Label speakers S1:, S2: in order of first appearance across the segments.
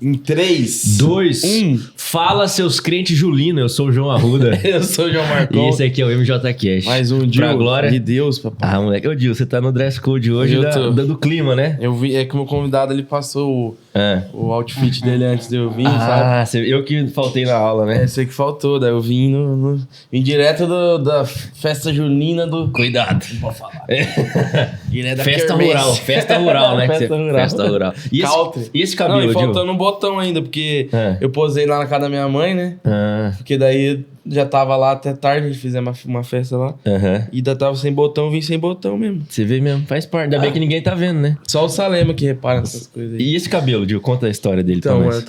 S1: Em 3,
S2: 2, Fala seus crentes Julino, eu sou o João Arruda.
S1: Eu sou o João Marcon.
S2: E esse aqui é o MJCast.
S1: Mais um dia.
S2: Pra glória
S1: de Deus, papai.
S2: Ah, moleque, ô Dil, você tá no dress code hoje do clima, né?
S1: Eu vi, é que o meu convidado, ele passou o outfit dele antes de eu vir, sabe?
S2: Eu que faltei na aula, né?
S1: É, sei que faltou, daí eu vim vim direto da festa junina do...
S2: Cuidado.
S1: Não pode falar.
S2: Direto da festa rural, né? Festa rural. E esse cabelo,
S1: Não, e
S2: Dil?
S1: faltando um botão ainda, porque eu posei lá na casa da minha mãe, né? Porque daí já tava lá até tarde, a gente fizemos uma festa lá. E ainda tava sem botão, vim sem botão mesmo.
S2: Você vê mesmo, faz parte. Ainda bem que ninguém tá vendo, né?
S1: Só o Salema que repara nessas coisas aí.
S2: E esse cabelo, Dil? Conta a história dele pra
S1: Então,
S2: nós.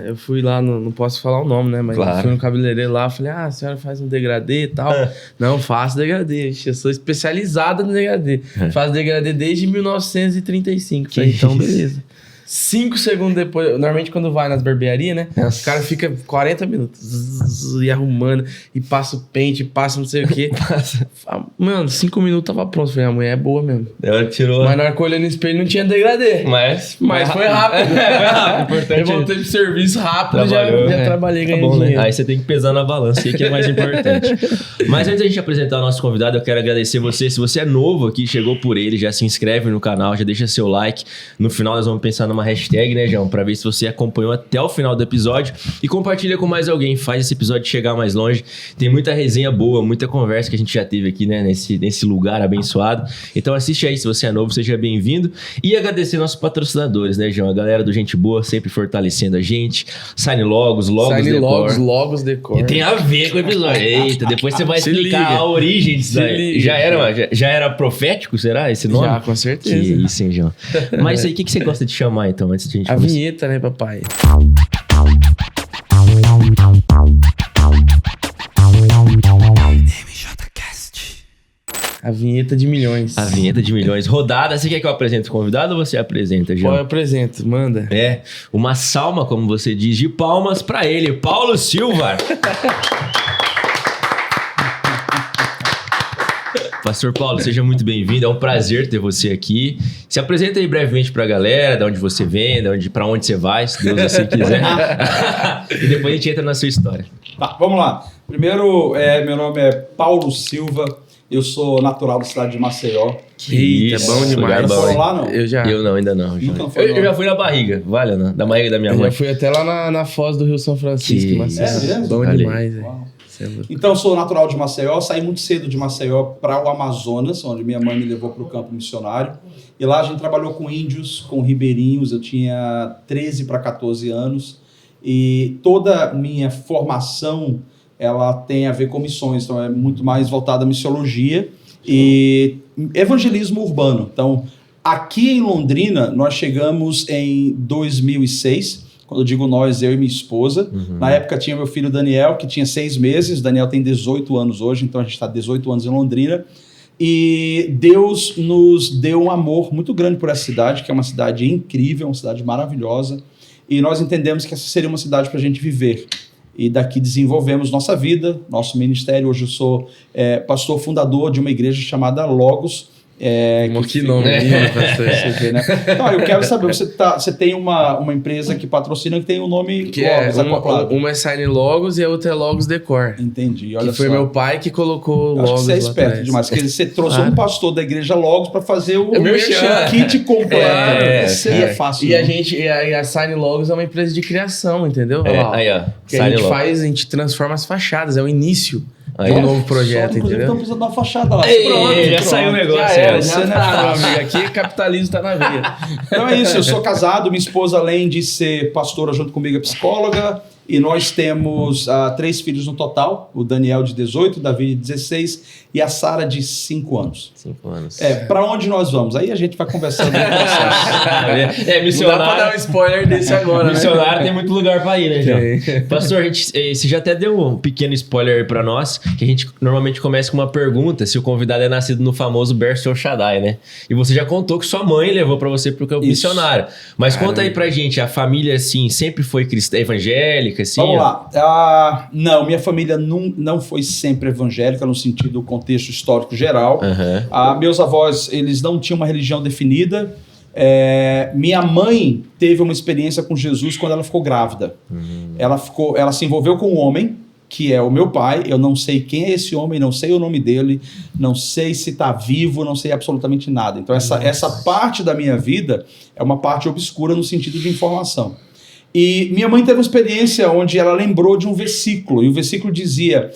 S1: eu fui lá, não posso falar o nome, né? Mas
S2: Claro.
S1: eu fui no cabeleireiro lá, falei, a senhora faz um degradê e tal. Não, faço degradê. Ixi, eu sou especializada no degradê. Faço degradê desde 1935. Falei, então, beleza. 5 segundos depois, normalmente quando vai nas barbearias, né?
S2: Nossa.
S1: O cara fica 40 minutos e arrumando, e passa o pente, passa não sei o quê. Mano, 5 minutos tava pronto. Falei, a mulher é boa mesmo.
S2: Ela tirou.
S1: Mas na hora que eu olhei no espelho não tinha degradê.
S2: Mas
S1: foi rápido.
S2: Foi rápido. Importante.
S1: Eu voltei pro serviço rápido, já trabalhei, ganhei
S2: Tá bom,
S1: dinheiro.
S2: né? Aí você tem que pesar na balança, que é mais importante. Mas antes da gente apresentar o nosso convidado, eu quero agradecer você. Se você é novo aqui, chegou por ele, já se inscreve no canal, já deixa seu like. No final nós vamos pensar numa hashtag, né, João? Pra ver se você acompanhou até o final do episódio. E compartilha com mais alguém, faz esse episódio chegar mais longe. Tem muita resenha boa, muita conversa que a gente já teve aqui, né, nesse lugar abençoado. Então assiste aí, se você é novo, seja bem-vindo. E agradecer nossos patrocinadores, né, João? A galera do Gente Boa sempre fortalecendo a gente. Sign Logos Decor.
S1: Logos Decor.
S2: E tem a ver com o episódio. Eita, depois você vai explicar a origem disso daí. Já era profético, será, esse nome?
S1: Já, com certeza.
S2: Que isso, hein, João? Mas aí, o que você gosta de chamar, então, antes de a gente
S1: A
S2: começar?
S1: vinheta, né, papai? A vinheta de milhões.
S2: A vinheta de milhões. Rodada, você quer que eu apresente o convidado ou você apresenta, João?
S1: Qual eu apresento? Manda.
S2: É, uma salma, como você diz, de palmas pra ele, Paulo Silva. Pastor Paulo, seja muito bem-vindo, é um prazer ter você aqui. Se apresenta aí brevemente pra galera, de onde você vem, pra onde você vai, se Deus assim quiser. E depois a gente entra na sua história.
S3: Tá, vamos lá. Primeiro, meu nome é Paulo Silva, eu sou natural da cidade de Maceió.
S1: Eita,
S2: Isso,
S1: bom demais.
S3: Já foram lá, não?
S1: Eu já.
S2: Eu não, ainda não.
S3: Nunca foi,
S2: Eu já fui na barriga, vale, né? Da barriga da minha
S1: Eu
S2: mãe.
S1: já fui até lá na Foz do Rio São Francisco.
S2: Que
S1: Maceió.
S3: isso. É mesmo?
S1: Bom
S2: Ali.
S1: demais, velho.
S3: Uau.
S1: Você é louco.
S3: Então, eu sou natural de Maceió, saí muito cedo de Maceió para o Amazonas, onde minha mãe me levou para o campo missionário. E lá a gente trabalhou com índios, com ribeirinhos, eu tinha 13 para 14 anos. E toda a minha formação, ela tem a ver com missões, então é muito mais voltada à missiologia e evangelismo urbano. Então, aqui em Londrina, nós chegamos em 2006, quando eu digo nós, eu e minha esposa. Na época tinha meu filho Daniel, que tinha 6 meses, Daniel tem 18 anos hoje, então a gente está 18 anos em Londrina. E Deus nos deu um amor muito grande por essa cidade, que é uma cidade incrível, uma cidade maravilhosa. E nós entendemos que essa seria uma cidade para a gente viver. E daqui desenvolvemos nossa vida, nosso ministério. Hoje eu sou pastor fundador de uma igreja chamada Logos.
S1: Que nome,
S3: Você vê, né? Então, eu quero saber, você tem uma empresa que patrocina que tem o nome
S1: Que
S3: Logos acoplado.
S1: uma é Sign Logos e a outra é Logos Decor.
S3: Entendi, olha
S1: Que foi
S3: só.
S1: meu pai que colocou
S3: Eu acho que
S1: Logos
S3: você é
S1: lá
S3: esperto
S1: atrás.
S3: demais, porque você trouxe
S1: Claro.
S3: um pastor da igreja Logos para fazer o
S1: merchan.
S3: kit completo. Isso
S1: E
S3: é fácil.
S1: E
S3: não.
S1: a Sign Logos é uma empresa de criação, entendeu? Olha lá, ó.
S2: Aí, ó.
S1: Que a gente faz, a gente transforma as fachadas, é o início
S2: Aí,
S1: de um
S2: ó.
S1: novo projeto,
S3: Inclusive,
S1: entendeu?
S3: estão precisando de uma fachada lá.
S2: Ei,
S3: Pronto,
S2: já saiu o negócio.
S1: Já era,
S3: Você
S1: já
S3: não é
S1: tá, meu
S3: fácil.
S1: amigo. Aqui capitalismo tá na veia.
S3: Então é isso, eu sou casado, minha esposa, além de ser pastora junto comigo, é psicóloga, e nós temos 3 filhos no total, o Daniel de 18, o Davi de 16 e a Sara de 5 anos.
S2: 5 anos.
S3: Para onde nós vamos? Aí a gente vai conversando no processo.
S2: É,
S1: Não dá
S2: missionário.
S1: pra dar um spoiler desse agora, né?
S2: Missionário tem muito lugar pra ir, né, João?
S1: Tem.
S2: Pastor, você já até deu um pequeno spoiler aí pra nós, que a gente normalmente começa com uma pergunta se o convidado é nascido no famoso berço El Shaddai, né? E você já contou que sua mãe levou pra você pro campo missionário. Mas conta aí pra gente, a família, assim, sempre foi cristã, evangélica, assim?
S3: Vamos lá. Não, minha família não foi sempre evangélica no sentido, contexto histórico geral.
S2: Aham.
S3: Meus avós, eles não tinham uma religião definida. Minha mãe teve uma experiência com Jesus quando ela ficou grávida. Ela se envolveu com um homem, que é o meu pai. Eu não sei quem é esse homem, não sei o nome dele, não sei se está vivo, não sei absolutamente nada. Então essa parte da minha vida é uma parte obscura no sentido de informação. E minha mãe teve uma experiência onde ela lembrou de um versículo, e o versículo dizia...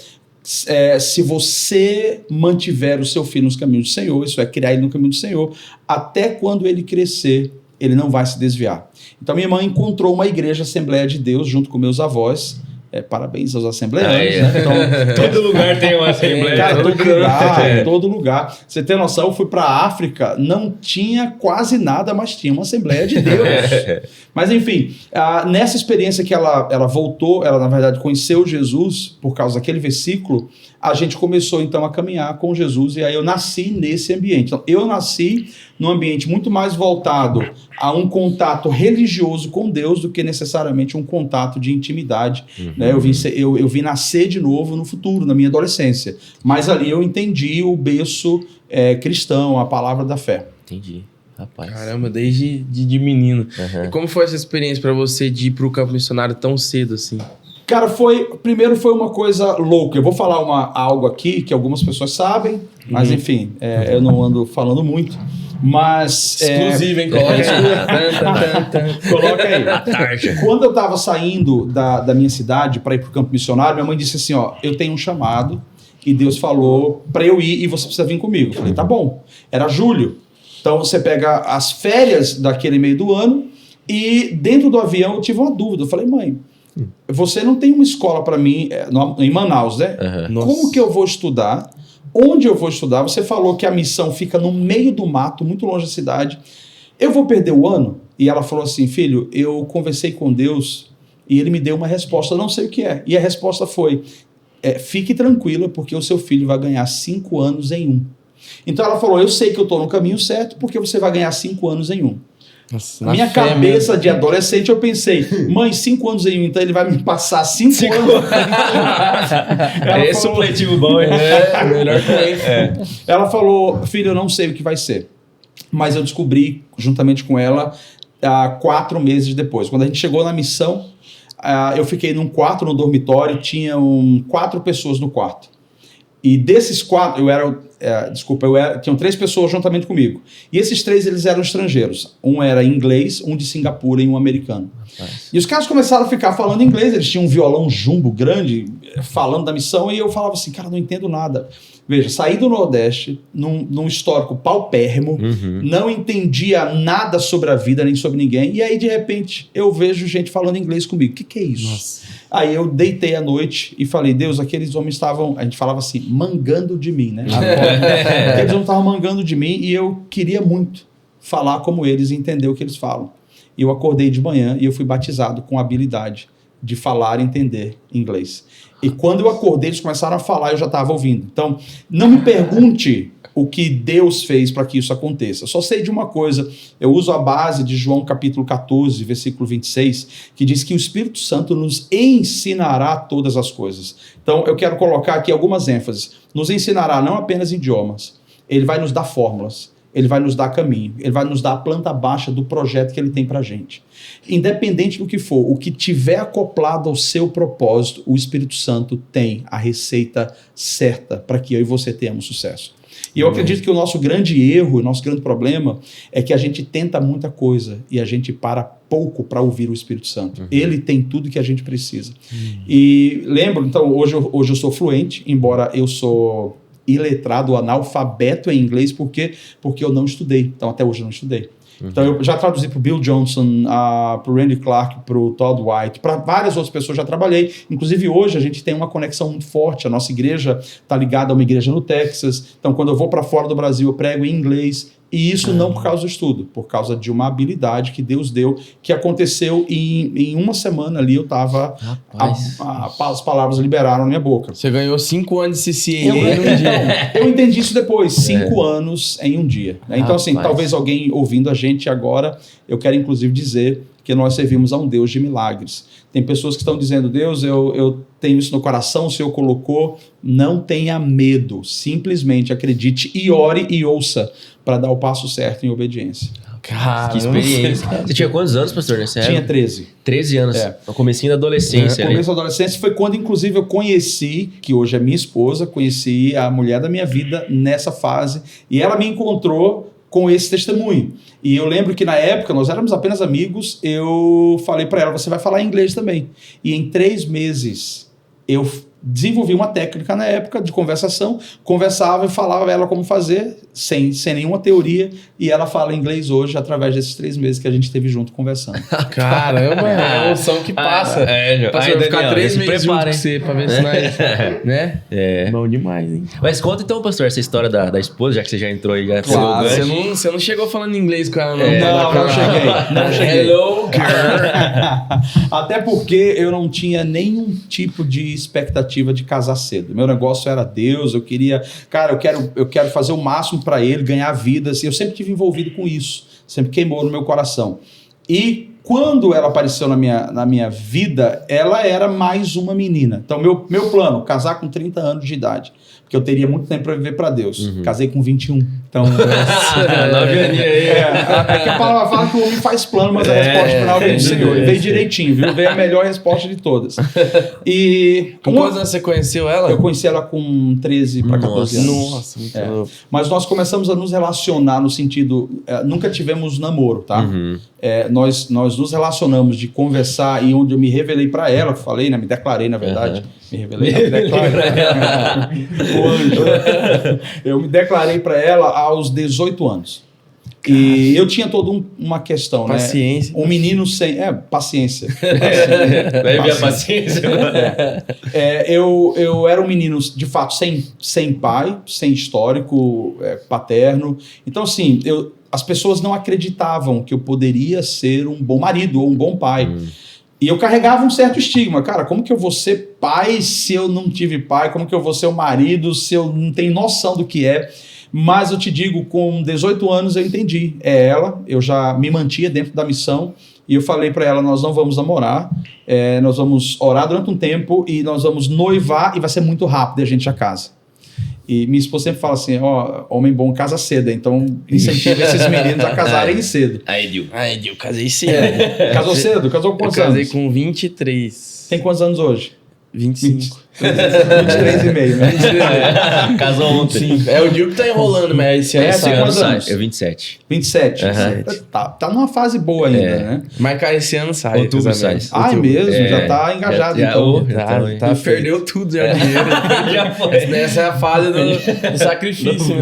S3: se você mantiver o seu filho nos caminhos do Senhor, isso é, criar ele no caminho do Senhor, até quando ele crescer, ele não vai se desviar. Então minha mãe encontrou uma igreja Assembleia de Deus junto com meus avós. Parabéns aos assembleanos. Né? Então,
S2: todo lugar tem uma assembleia.
S3: Cara, todo lugar. Você tem noção, eu fui para a África, não tinha quase nada, mas tinha uma Assembleia de Deus. Mas enfim, nessa experiência que ela voltou, ela na verdade conheceu Jesus por causa daquele versículo, a gente começou então a caminhar com Jesus, e aí eu nasci nesse ambiente. Então, eu nasci num ambiente muito mais voltado a um contato religioso com Deus do que necessariamente um contato de intimidade. Né? Eu vi nascer de novo no futuro, na minha adolescência. Mas ali eu entendi o berço cristão, a palavra da fé.
S2: Entendi. Rapaz.
S1: Caramba, desde de menino. E como foi essa experiência para você de ir pro campo missionário tão cedo assim?
S3: Cara, primeiro foi uma coisa louca. Eu vou falar algo aqui que algumas pessoas sabem, mas enfim, eu não ando falando muito. Mas...
S1: exclusivo, hein?
S3: Coloca aí. Quando eu estava saindo da minha cidade para ir para o campo missionário, minha mãe disse assim, eu tenho um chamado e Deus falou para eu ir e você precisa vir comigo. Eu falei, tá bom. Era julho. Então você pega as férias daquele meio do ano e dentro do avião eu tive uma dúvida. Eu falei, mãe, você não tem uma escola para mim em Manaus, né? Como que eu vou estudar? Onde eu vou estudar? Você falou que a missão fica no meio do mato, muito longe da cidade. Eu vou perder o ano? E ela falou assim, filho, eu conversei com Deus e ele me deu uma resposta, eu não sei o que é. E a resposta foi, fique tranquila porque o seu filho vai ganhar 5 anos em 1. Então ela falou, eu sei que eu estou no caminho certo porque você vai ganhar 5 anos em 1. Nossa, minha cabeça mesmo. De adolescente, eu pensei, mãe, 5 anos em 1, então ele vai me passar 5 anos.
S2: É supletivo bom, hein?
S1: Melhor que isso.
S3: Ela falou, filho, eu não sei o que vai ser. Mas eu descobri, juntamente com ela, 4 meses depois. Quando a gente chegou na missão, eu fiquei num quarto, no dormitório, tinham 4 pessoas no quarto. E desses 4, tinham 3 pessoas juntamente comigo. E esses 3, eles eram estrangeiros. Um era inglês, um de Singapura e um americano. Rapaz. E os caras começaram a ficar falando inglês. Eles tinham um violão jumbo grande, falando da missão. E eu falava assim, cara, não entendo nada. Veja, saí do Nordeste, num histórico paupérrimo, não entendia nada sobre a vida, nem sobre ninguém. E aí, de repente, eu vejo gente falando inglês comigo. O que é isso? Nossa. Aí eu deitei à noite e falei, Deus, aqueles homens estavam, a gente falava assim, mangando de mim, né? Aqueles homens estavam mangando de mim e eu queria muito falar como eles e entender o que eles falam. E eu acordei de manhã e eu fui batizado com a habilidade de falar e entender inglês. E quando eu acordei, eles começaram a falar, eu já estava ouvindo. Então, não me pergunte o que Deus fez para que isso aconteça. Eu só sei de uma coisa, eu uso a base de João capítulo 14, versículo 26, que diz que o Espírito Santo nos ensinará todas as coisas. Então, eu quero colocar aqui algumas ênfases. Nos ensinará não apenas idiomas, ele vai nos dar fórmulas, ele vai nos dar caminho, ele vai nos dar a planta baixa do projeto que ele tem pra gente. Independente do que for, o que tiver acoplado ao seu propósito, o Espírito Santo tem a receita certa para que eu e você tenhamos sucesso. E eu acredito que o nosso grande erro, o nosso grande problema é que a gente tenta muita coisa e a gente para pouco para ouvir o Espírito Santo. Ele tem tudo que a gente precisa. E lembro, então, hoje eu sou fluente, embora eu sou iletrado, analfabeto em inglês, porque eu não estudei. Então, até hoje eu não estudei. Então, eu já traduzi para o Bill Johnson, para o Randy Clark, para o Todd White, para várias outras pessoas já trabalhei. Inclusive, hoje a gente tem uma conexão muito forte. A nossa igreja está ligada a uma igreja no Texas. Então, quando eu vou para fora do Brasil, eu prego em inglês. E isso não por causa do estudo, por causa de uma habilidade que Deus deu, que aconteceu em uma semana ali, eu estava... As palavras liberaram na minha boca.
S1: Você ganhou 5 anos de CCA em um dia.
S3: Eu entendi isso depois, 5 anos em um dia. Né? Então, assim, talvez alguém ouvindo a gente agora, eu quero inclusive dizer que nós servimos a um Deus de milagres. Tem pessoas que estão dizendo, Deus, eu tenho isso no coração, o Senhor colocou, não tenha medo, simplesmente acredite e ore e ouça para dar o passo certo em obediência.
S1: Cara,
S2: Que experiência. Você tinha quantos anos, pastor, nessa época?
S3: Tinha 13.
S2: 13 anos. No comecinho da adolescência.
S3: No começo da adolescência foi quando, inclusive, eu conheci, que hoje é minha esposa, conheci a mulher da minha vida nessa fase. E ela me encontrou com esse testemunho. E eu lembro que na época, nós éramos apenas amigos, eu falei para ela, você vai falar inglês também. E em 3 meses, eu desenvolvi uma técnica na época de conversação, conversava e falava ela como fazer, sem nenhuma teoria, e ela fala inglês hoje através desses 3 meses que a gente esteve junto conversando.
S1: Caramba, é a emoção que passa. Passa, vai ficar 3 meses junto com você pra ver se nós... né? Bom demais, hein?
S2: Mas conta então, pastor, essa história da esposa, já que você já entrou aí.
S1: Claro, você não chegou falando inglês com ela, não.
S3: Não cheguei. Não cheguei.
S1: Hello, girl.
S3: Até porque eu não tinha nenhum tipo de expectativa de casar cedo. Meu negócio era Deus, eu queria... Cara, eu quero fazer o máximo para ele, ganhar vidas. Eu sempre tive envolvido com isso. Sempre queimou no meu coração. E quando ela apareceu na minha vida, ela era mais uma menina. Então, meu plano, casar com 30 anos de idade. Porque eu teria muito tempo para viver para Deus. Casei com 21. Então, aqui a palavra fala que o homem faz plano, mas a resposta final vem do Senhor. E veio direitinho, viu? Veio a melhor resposta de todas. E
S1: com quantos anos você conheceu ela?
S3: Eu conheci ela com 13 para 14 anos.
S1: Nossa, muito louco.
S3: Mas nós começamos a nos relacionar no sentido... nunca tivemos namoro, tá? Nós nos relacionamos de conversar e onde eu me revelei para ela, falei, né? Me declarei, na verdade. Me revelei, me declarei. O anjo. Eu me declarei para ela aos 18 anos. E eu tinha toda uma questão,
S1: paciência,
S3: né? Um menino sem... paciência.
S2: Vai ver a paciência.
S3: Eu era um menino, de fato, sem pai, sem histórico paterno. Então, assim, as pessoas não acreditavam que eu poderia ser um bom marido ou um bom pai. E eu carregava um certo estigma. Cara, como que eu vou ser pai se eu não tive pai? Como que eu vou ser um marido se eu não tenho noção do que é? Mas eu te digo, com 18 anos eu entendi. É ela, eu já me mantia dentro da missão. E eu falei para ela, nós não vamos namorar, nós vamos orar durante um tempo e nós vamos noivar e vai ser muito rápido e a gente já casa. E minha esposa sempre fala assim, homem bom casa cedo, então incentiva esses meninos a casarem cedo.
S2: Aí, Dil,
S1: casei cedo.
S3: Casou cedo? Casou com quantos anos?
S1: Eu casei com 23.
S3: Tem quantos anos hoje?
S1: 25.
S3: 23 e meio, né?
S2: Casou ontem.
S1: Sim. O Dil que tá enrolando, mas esse ano
S3: tem quantos anos?
S2: Eu 27.
S3: 27. Tá numa fase boa ainda, né?
S1: Mas esse ano sai.
S2: Outubro sai.
S3: Mesmo? Já tá engajado, então.
S1: Tá, perdeu tudo, já dinheiro.
S2: Já foi.
S1: Essa é a fase do sacrifício.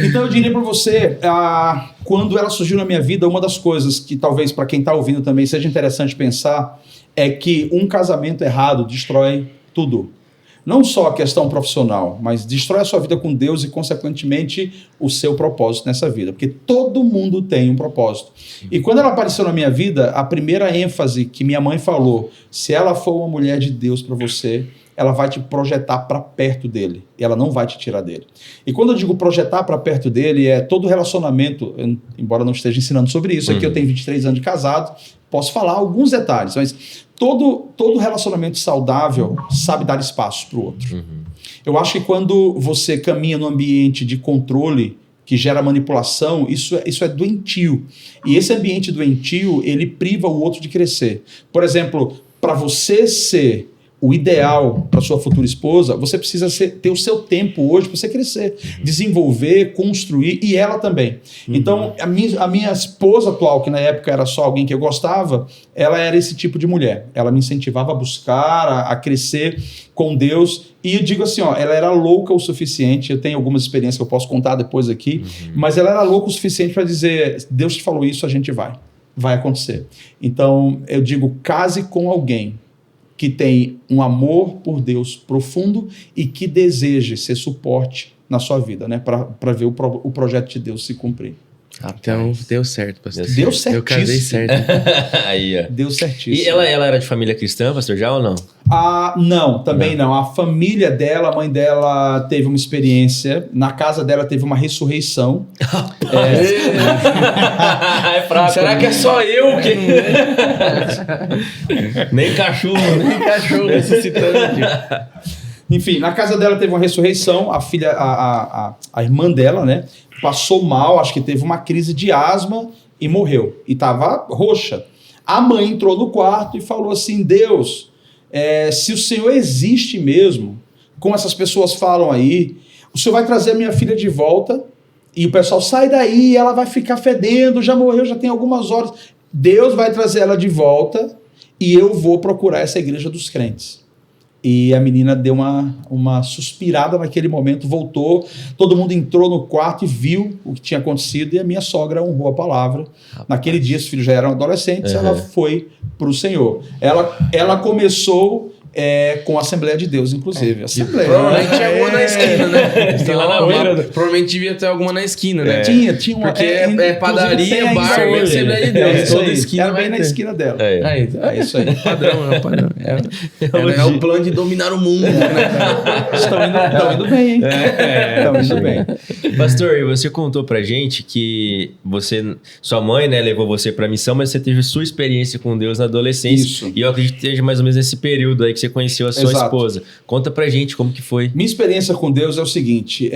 S3: Então eu diria pra você, quando ela surgiu na minha vida, uma das coisas que talvez para quem tá ouvindo também seja interessante pensar é que um casamento errado destrói tudo. Não só a questão profissional, mas destrói a sua vida com Deus e, consequentemente, o seu propósito nessa vida. Porque todo mundo tem um propósito. E quando ela apareceu na minha vida, a primeira ênfase que minha mãe falou, se ela for uma mulher de Deus para você, ela vai te projetar para perto dele. E ela não vai te tirar dele. E quando eu digo projetar para perto dele, é todo relacionamento, embora não esteja ensinando sobre isso, aqui eu tenho 23 anos de casado, posso falar alguns detalhes, mas todo relacionamento saudável sabe dar espaço para o outro. Eu acho que quando você caminha num ambiente de controle que gera manipulação, isso é doentio. E esse ambiente doentio, ele priva o outro de crescer. Por exemplo, para você ser o ideal para sua futura esposa, você precisa ter o seu tempo hoje para você crescer, desenvolver, construir, e ela também. Então, a minha esposa atual, que na época era só alguém que eu gostava, ela era esse tipo de mulher. Ela me incentivava a buscar, a crescer com Deus. E eu digo assim, ela era louca o suficiente, eu tenho algumas experiências que eu posso contar depois aqui, mas ela era louca o suficiente para dizer, Deus te falou isso, a gente vai acontecer. Então, eu digo, case com alguém que tem um amor por Deus profundo e que deseje ser suporte na sua vida, né? Para ver o projeto de Deus se cumprir.
S1: Então, deu certo, pastor.
S3: Deu certíssimo.
S1: Eu casei certo.
S2: Aí, ó.
S3: Deu certíssimo.
S2: E ela era de família cristã, pastor, já ou não?
S3: Não, também não. A família dela, a mãe dela teve uma experiência. Na casa dela teve uma ressurreição.
S2: É fraco.
S1: Será que é só eu que...
S2: Nem cachorro.
S1: Nem cachorro ressuscitando aqui.
S3: Enfim, na casa dela teve uma ressurreição, a filha, a irmã dela, né, passou mal, acho que teve uma crise de asma e morreu. E estava roxa. A mãe entrou no quarto e falou assim, Deus, se o Senhor existe mesmo, como essas pessoas falam aí, o Senhor vai trazer a minha filha de volta e o pessoal sai daí, ela vai ficar fedendo, já morreu, já tem algumas horas. Deus vai trazer ela de volta e eu vou procurar essa igreja dos crentes. E a menina deu uma suspirada naquele momento, voltou, todo mundo entrou no quarto e viu o que tinha acontecido e a minha sogra honrou a palavra. Naquele dia, os filhos já eram adolescentes, ela foi para o Senhor. Ela começou com a Assembleia de Deus, inclusive. Assembleia.
S1: Provavelmente tinha alguma na esquina, né?
S2: Tem lá na rua.
S1: Provavelmente devia ter alguma na esquina, né?
S3: Tinha uma.
S1: Porque é padaria, bar e Assembleia de Deus. Toda esquina
S3: era
S1: vai
S3: bem na
S1: ter.
S3: esquina dela.
S1: É isso aí. Padrão, é o padrão. É o plano de dominar o mundo, né?
S3: Estão indo bem, hein? Estão indo bem.
S2: Pastor, e você contou pra gente que sua mãe, né, levou você pra missão, mas você teve sua experiência com Deus na adolescência.
S3: Isso.
S2: E eu acredito que esteja mais ou menos nesse período aí que você conheceu a sua
S3: Exato.
S2: esposa. Conta pra gente como que foi.
S3: Minha experiência com Deus é o seguinte: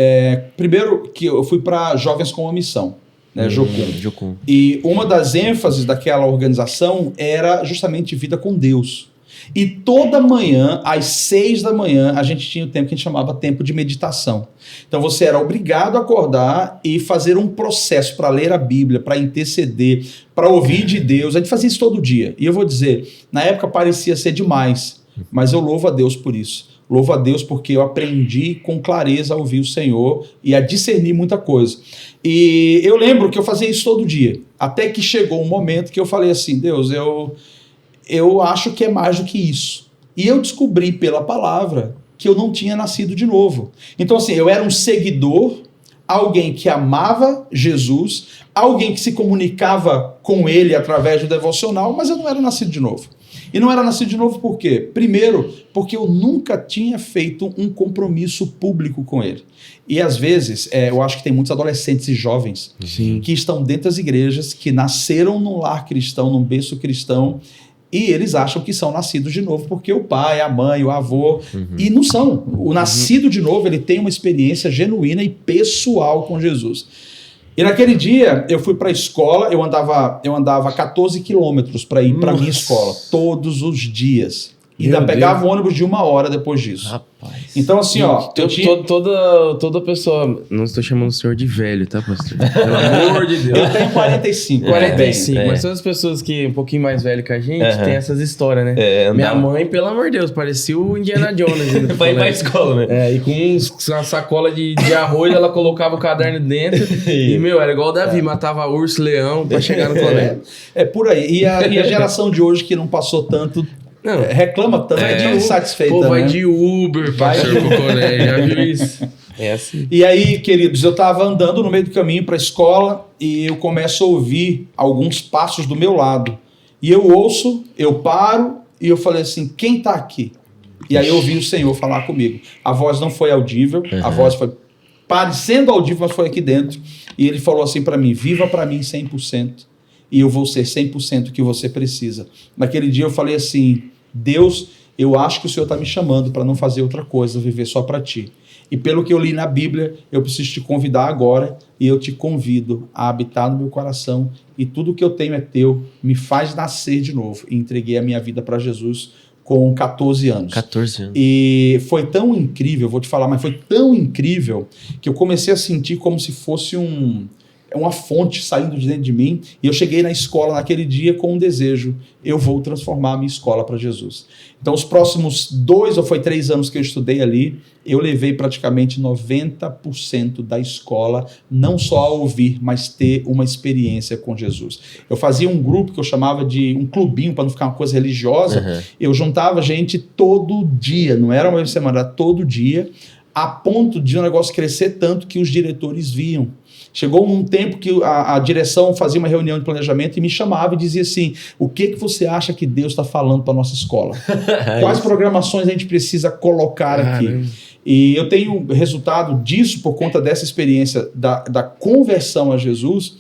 S3: primeiro que eu fui para Jovens com uma Missão, né, Jocum. E uma das ênfases daquela organização era justamente vida com Deus. E toda manhã, às 6 da manhã, a gente tinha o tempo que a gente chamava tempo de meditação. Então você era obrigado a acordar e fazer um processo para ler a Bíblia, para interceder, para ouvir de Deus. A gente fazia isso todo dia. E eu vou dizer, na época parecia ser demais, mas eu louvo a Deus por isso. Louvo a Deus porque eu aprendi com clareza a ouvir o Senhor e a discernir muita coisa. E eu lembro que eu fazia isso todo dia, até que chegou um momento que eu falei assim, Deus, eu acho que é mais do que isso. E eu descobri pela palavra que eu não tinha nascido de novo. Então assim, eu era um seguidor, alguém que amava Jesus, alguém que se comunicava com ele através do devocional, mas eu não era nascido de novo. E não era nascido de novo por quê? Primeiro, porque eu nunca tinha feito um compromisso público com ele. E às vezes, eu acho que tem muitos adolescentes e jovens que estão dentro das igrejas, que nasceram num lar cristão, num berço cristão, e eles acham que são nascidos de novo porque o pai, a mãe, o avô, e não são. O nascido de novo, ele tem uma experiência genuína e pessoal com Jesus. E naquele dia, eu fui para a escola, eu andava 14 quilômetros para ir para a minha escola, todos os dias. E ainda pegava um ônibus de 1 hora depois disso.
S2: Rapaz.
S3: Então assim,
S1: Toda pessoa... Não estou chamando o senhor de velho, tá, pastor? Pelo amor de Deus.
S3: eu tenho 45.
S1: 45,
S2: É.
S1: mas todas as pessoas que um pouquinho mais velhas que a gente tem essas histórias, né?
S2: É,
S1: Minha mãe, pelo amor de Deus, parecia o Indiana Jones. Indo pro
S2: Vai ir pra
S1: colégio.
S2: escola, né?
S1: E com uma sacola de arroz, ela colocava o caderno dentro e, era igual o Davi, matava urso, leão pra chegar no colégio.
S3: É por aí. E a geração de hoje que não passou tanto, reclama tanto, é insatisfeita.
S1: Pô, vai
S3: né?
S1: de Uber, pastor, pro colégio, já viu isso? É assim.
S3: E aí, queridos, eu estava andando no meio do caminho para a escola e eu começo a ouvir alguns passos do meu lado. E eu ouço, eu paro e eu falei assim, quem está aqui? E aí eu ouvi o Senhor falar comigo. A voz não foi audível, a voz foi parecendo audível, mas foi aqui dentro. E ele falou assim para mim, viva para mim 100%. E eu vou ser 100% o que você precisa. Naquele dia eu falei assim, Deus, eu acho que o Senhor está me chamando para não fazer outra coisa, viver só para Ti. E pelo que eu li na Bíblia, eu preciso te convidar agora e eu te convido a habitar no meu coração e tudo que eu tenho é teu, me faz nascer de novo. E entreguei a minha vida para Jesus com 14 anos.
S2: 14 anos.
S3: E foi tão incrível, vou te falar, mas foi tão incrível que eu comecei a sentir como se fosse uma fonte saindo de dentro de mim, e eu cheguei na escola naquele dia com um desejo, eu vou transformar a minha escola para Jesus. Então os próximos 2 ou 3 anos que eu estudei ali, eu levei praticamente 90% da escola, não só a ouvir, mas ter uma experiência com Jesus. Eu fazia um grupo que eu chamava de um clubinho, para não ficar uma coisa religiosa, eu juntava gente todo dia, não era uma vez por semana, era todo dia, a ponto de o negócio crescer tanto que os diretores viam. Chegou um tempo que a direção fazia uma reunião de planejamento e me chamava e dizia assim, o que você acha que Deus está falando para a nossa escola? Quais programações a gente precisa colocar aqui? E eu tenho resultado disso por conta dessa experiência da conversão a Jesus.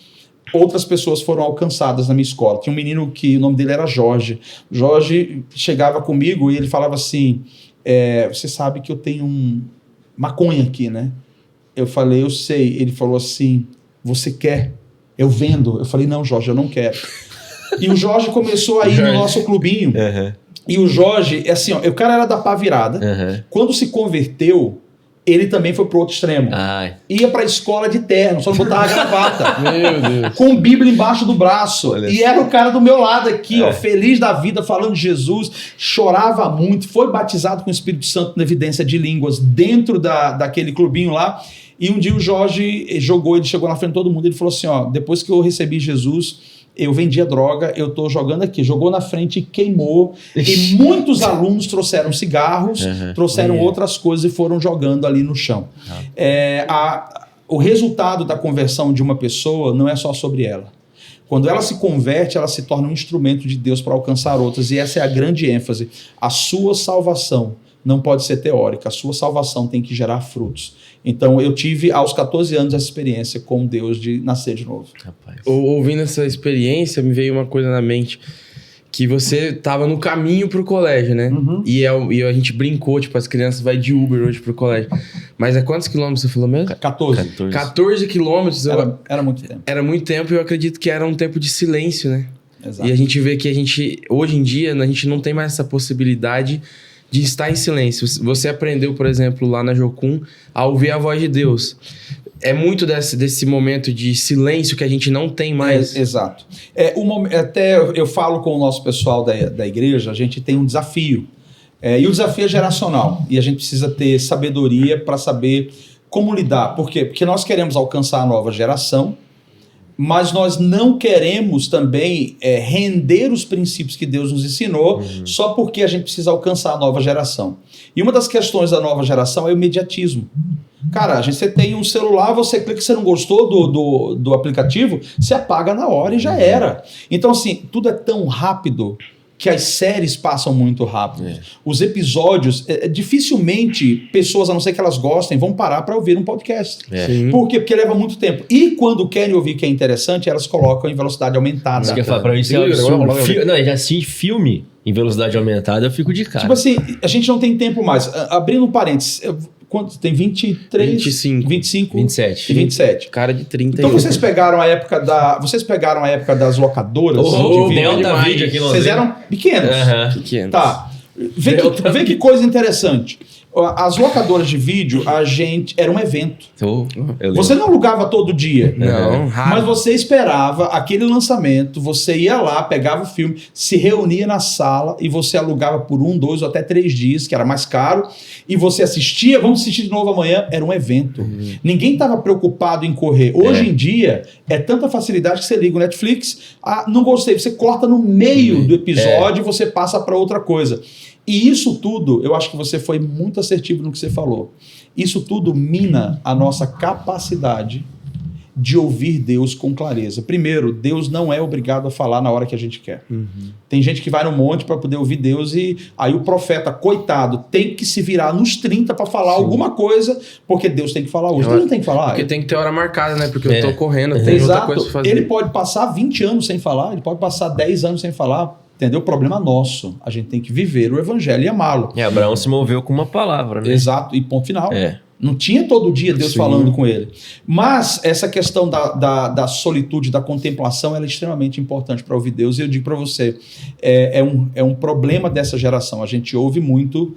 S3: Outras pessoas foram alcançadas na minha escola. Tinha um menino que o nome dele era Jorge. Jorge chegava comigo e ele falava assim, você sabe que eu tenho maconha aqui, né? Eu falei, eu sei. Ele falou assim, você quer? Eu vendo. Eu falei, não, Jorge, eu não quero. E o Jorge começou a ir no nosso clubinho.
S2: Uhum.
S3: E o Jorge, assim, ó, o cara era da pá virada.
S2: Uhum.
S3: Quando se converteu, ele também foi pro outro extremo.
S2: Ai.
S3: Ia pra escola de terno, só não botava gravata.
S1: Meu Deus.
S3: Com Bíblia embaixo do braço.
S2: Olha
S3: E era o cara do meu lado aqui, ó, feliz da vida, falando de Jesus, chorava muito, foi batizado com o Espírito Santo na evidência de línguas dentro daquele clubinho lá. E um dia o Jorge ele chegou na frente de todo mundo, ele falou assim, ó, depois que eu recebi Jesus, eu vendia droga, eu tô jogando aqui. Jogou na frente e queimou. E muitos alunos trouxeram cigarros, trouxeram outras coisas e foram jogando ali no chão. O resultado da conversão de uma pessoa não é só sobre ela. Quando ela se converte, ela se torna um instrumento de Deus para alcançar outras. E essa é a grande ênfase. A sua salvação não pode ser teórica. A sua salvação tem que gerar frutos. Então, eu tive, aos 14 anos, essa experiência com Deus de nascer de novo.
S2: Rapaz.
S1: Ouvindo essa experiência, me veio uma coisa na mente. Que você tava no caminho pro colégio, né?
S3: Uhum.
S1: E a gente brincou, tipo, as crianças vai de Uber hoje pro colégio. Mas é quantos quilômetros você falou mesmo?
S3: 14.
S1: 14 quilômetros.
S3: Era muito tempo.
S1: Era muito tempo e eu acredito que era um tempo de silêncio, né?
S3: Exato.
S1: E a gente vê que hoje em dia, a gente não tem mais essa possibilidade de estar em silêncio. Você aprendeu, por exemplo, lá na Jocum, a ouvir a voz de Deus. É muito desse momento de silêncio que a gente não tem mais.
S3: Exato. Até eu falo com o nosso pessoal da igreja, a gente tem um desafio. E o desafio é geracional. E a gente precisa ter sabedoria para saber como lidar. Por quê? Porque nós queremos alcançar a nova geração, mas nós não queremos também render os princípios que Deus nos ensinou só porque a gente precisa alcançar a nova geração. E uma das questões da nova geração é o imediatismo. Cara, você tem um celular, você clica, você não gostou do aplicativo, você apaga na hora e já era. Então, assim, tudo é tão rápido que as séries passam muito rápido. Os episódios, dificilmente pessoas, a não ser que elas gostem, vão parar para ouvir um podcast. Por quê? Porque leva muito tempo. E quando querem ouvir que é interessante, elas colocam em velocidade aumentada.
S2: Você quer falar pra mim, isso é absurdo. Não, já assisti filme em velocidade aumentada, eu fico de cara.
S3: Tipo assim, a gente não tem tempo mais. Abrindo um parênteses, quanto? Tem 23?
S1: 25.
S3: 25?
S2: 27.
S3: E 27.
S1: Cara de 30.
S3: Então vocês pegaram a época das locadoras de vídeo?
S2: Delta Vídeo aqui no
S3: Vocês eram pequenos.
S1: Pequenos.
S3: Tá. Vê que coisa interessante. As locadoras de vídeo, era um evento. Você não alugava todo dia.
S1: Não, raro.
S3: Mas você esperava aquele lançamento, você ia lá, pegava o filme, se reunia na sala e você alugava por 1, 2 ou até 3 dias, que era mais caro, e você assistia, vamos assistir de novo amanhã, era um evento. Ninguém estava preocupado em correr. Hoje em dia, é tanta facilidade que você liga o Netflix, não gostei, você corta no meio do episódio e você passa para outra coisa. E isso tudo, eu acho que você foi muito assertivo no que você falou. Isso tudo mina a nossa capacidade de ouvir Deus com clareza. Primeiro, Deus não é obrigado a falar na hora que a gente quer. Tem gente que vai no monte para poder ouvir Deus e aí o profeta, coitado, tem que se virar nos 30 para falar alguma coisa, porque Deus tem que falar hoje. Deus não tem que falar.
S1: Porque tem que ter hora marcada, né? Porque eu tô correndo, tem outra
S3: Exato.
S1: coisa pra fazer.
S3: Ele pode passar 20 anos sem falar, ele pode passar 10 anos sem falar. Entendeu? O problema nosso. A gente tem que viver o evangelho e amá-lo.
S2: Abraão se moveu com uma palavra, né?
S3: Exato, e ponto final. Não tinha todo dia Deus falando com ele. Mas essa questão da solitude, da contemplação, ela é extremamente importante para ouvir Deus. E eu digo para você, é um problema dessa geração. A gente ouve muito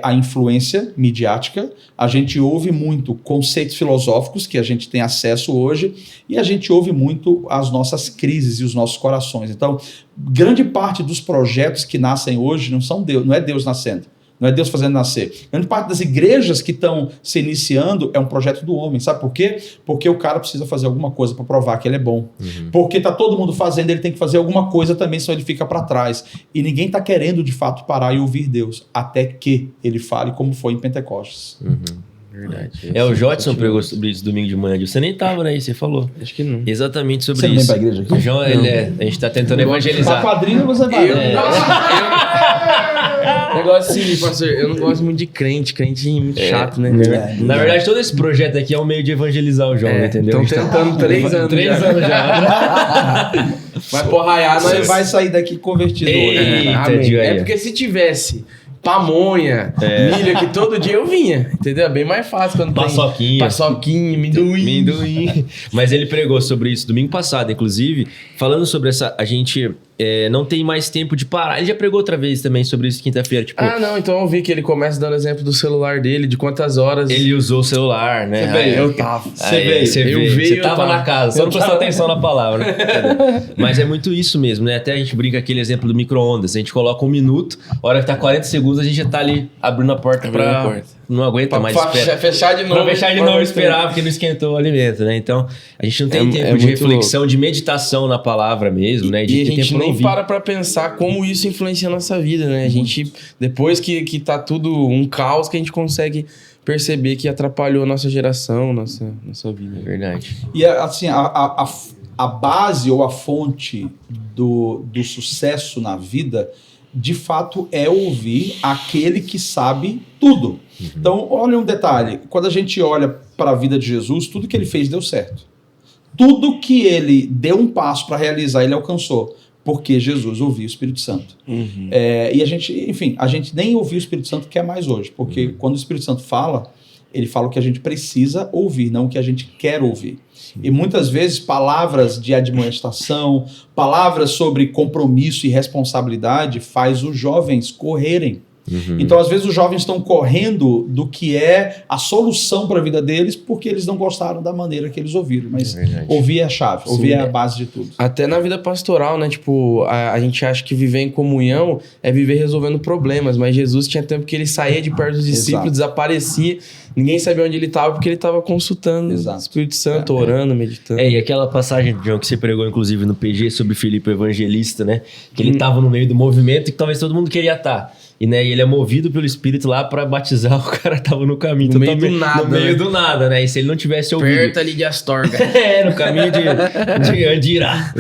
S3: a influência midiática, a gente ouve muito conceitos filosóficos que a gente tem acesso hoje e a gente ouve muito as nossas crises e os nossos corações. Então, grande parte dos projetos que nascem hoje não é Deus nascendo. Não é Deus fazendo nascer. Grande parte das igrejas que estão se iniciando é um projeto do homem. Sabe por quê? Porque o cara precisa fazer alguma coisa para provar que ele é bom. Porque está todo mundo fazendo, ele tem que fazer alguma coisa também, senão ele fica para trás. E ninguém está querendo, de fato, parar e ouvir Deus. Até que ele fale como foi em Pentecostes.
S1: Verdade.
S2: O Jotson pregou sobre isso domingo de manhã. Você nem tava, né? E você falou.
S1: Acho que não.
S2: Exatamente sobre
S3: Você não vem
S2: isso.
S3: pra igreja aqui?
S2: O João, a gente tá tentando evangelizar.
S3: Pra quadrilha você vai.
S1: Negócio assim, pastor, eu não gosto muito de crente muito chato, né?
S2: Na verdade, todo esse projeto aqui é um meio de evangelizar o João, entendeu?
S1: Estão tentando 3 anos.
S2: 3 anos já.
S1: Vai porraiar,
S3: Você
S1: nós...
S3: vai sair daqui convertido hoje.
S2: Eita,
S1: Amém.
S2: diga aí.
S1: É porque se tivesse pamonha, milho, que todo dia eu vinha, entendeu? É bem mais fácil quando tem paçoquinha, amendoim.
S2: Mas ele pregou sobre isso domingo passado, inclusive, falando sobre a gente não tem mais tempo de parar. Ele já pregou outra vez também sobre isso quinta-feira, tipo...
S1: não, então eu vi que ele começa dando exemplo do celular dele, de quantas horas...
S2: Ele usou o celular, né?
S1: Eu tava.
S2: Você tava na casa, só não prestou atenção na palavra. Mas é muito isso mesmo, né? Até a gente brinca aquele exemplo do micro-ondas. A gente coloca 1 minuto, a hora que tá 40 segundos, a gente já tá ali abrindo a porta não aguenta mais esperar.
S1: Fechar de novo.
S2: Pra fechar de novo e esperar, porque não esquentou o alimento, né? Então, a gente não tem tempo de reflexão, louco. De meditação na palavra mesmo, né?
S1: E a gente nem para pra pensar como isso influencia a nossa vida, né? A gente, depois que tá tudo um caos, que a gente consegue perceber que atrapalhou a nossa geração, nossa vida.
S2: É verdade.
S3: E assim, a base ou a fonte do sucesso na vida, de fato, é ouvir aquele que sabe tudo. Então, olha um detalhe. Quando a gente olha para a vida de Jesus, tudo que ele fez deu certo. Tudo que ele deu um passo para realizar, ele alcançou. Porque Jesus ouviu o Espírito Santo. E a gente nem ouviu o Espírito Santo quer mais hoje. Porque quando o Espírito Santo fala, ele fala o que a gente precisa ouvir, não o que a gente quer ouvir. E muitas vezes palavras de admoestação, palavras sobre compromisso e responsabilidade faz os jovens correrem. Então, às vezes, os jovens estão correndo do que é a solução para a vida deles porque eles não gostaram da maneira que eles ouviram. Mas ouvir é a chave, ouvir é a base de tudo.
S1: Até na vida pastoral, né? Tipo, a gente acha que viver em comunhão é viver resolvendo problemas, mas Jesus tinha tempo que ele saía de perto dos discípulos, desaparecia, ninguém sabia onde ele estava porque ele estava consultando o Espírito Santo, orando, meditando.
S2: E aquela passagem, John, que você pregou, inclusive, no PG sobre Filipe o Evangelista, né? Que ele estava no meio do movimento e que talvez todo mundo queria estar. E, né, ele é movido pelo Espírito lá pra batizar, o cara tava no caminho.
S1: No meio do nada.
S2: No meio do nada, né? E se ele não tivesse ouvido...
S1: Perto ali de Astorga.
S2: No caminho de Andirá.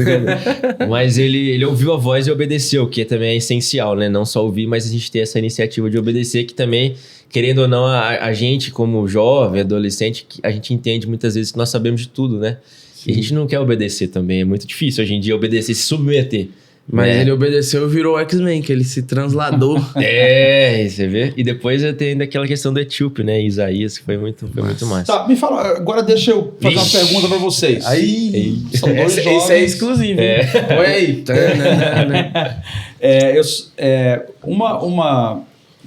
S2: Mas ele ouviu a voz e obedeceu, que também é essencial, né? Não só ouvir, mas a gente ter essa iniciativa de obedecer, que também, querendo ou não, a gente como jovem, adolescente, a gente entende muitas vezes que nós sabemos de tudo, né? Sim. E a gente não quer obedecer também. É muito difícil hoje em dia obedecer, se submeter.
S1: Mas ele obedeceu e virou X-Men, que ele se transladou.
S2: Você vê? E depois tem ainda aquela questão do etíope, né? Isaías, que foi muito massa.
S3: Tá, me fala, agora deixa eu fazer uma pergunta pra vocês.
S1: São dois jovens. Esse é exclusivo. Põe aí.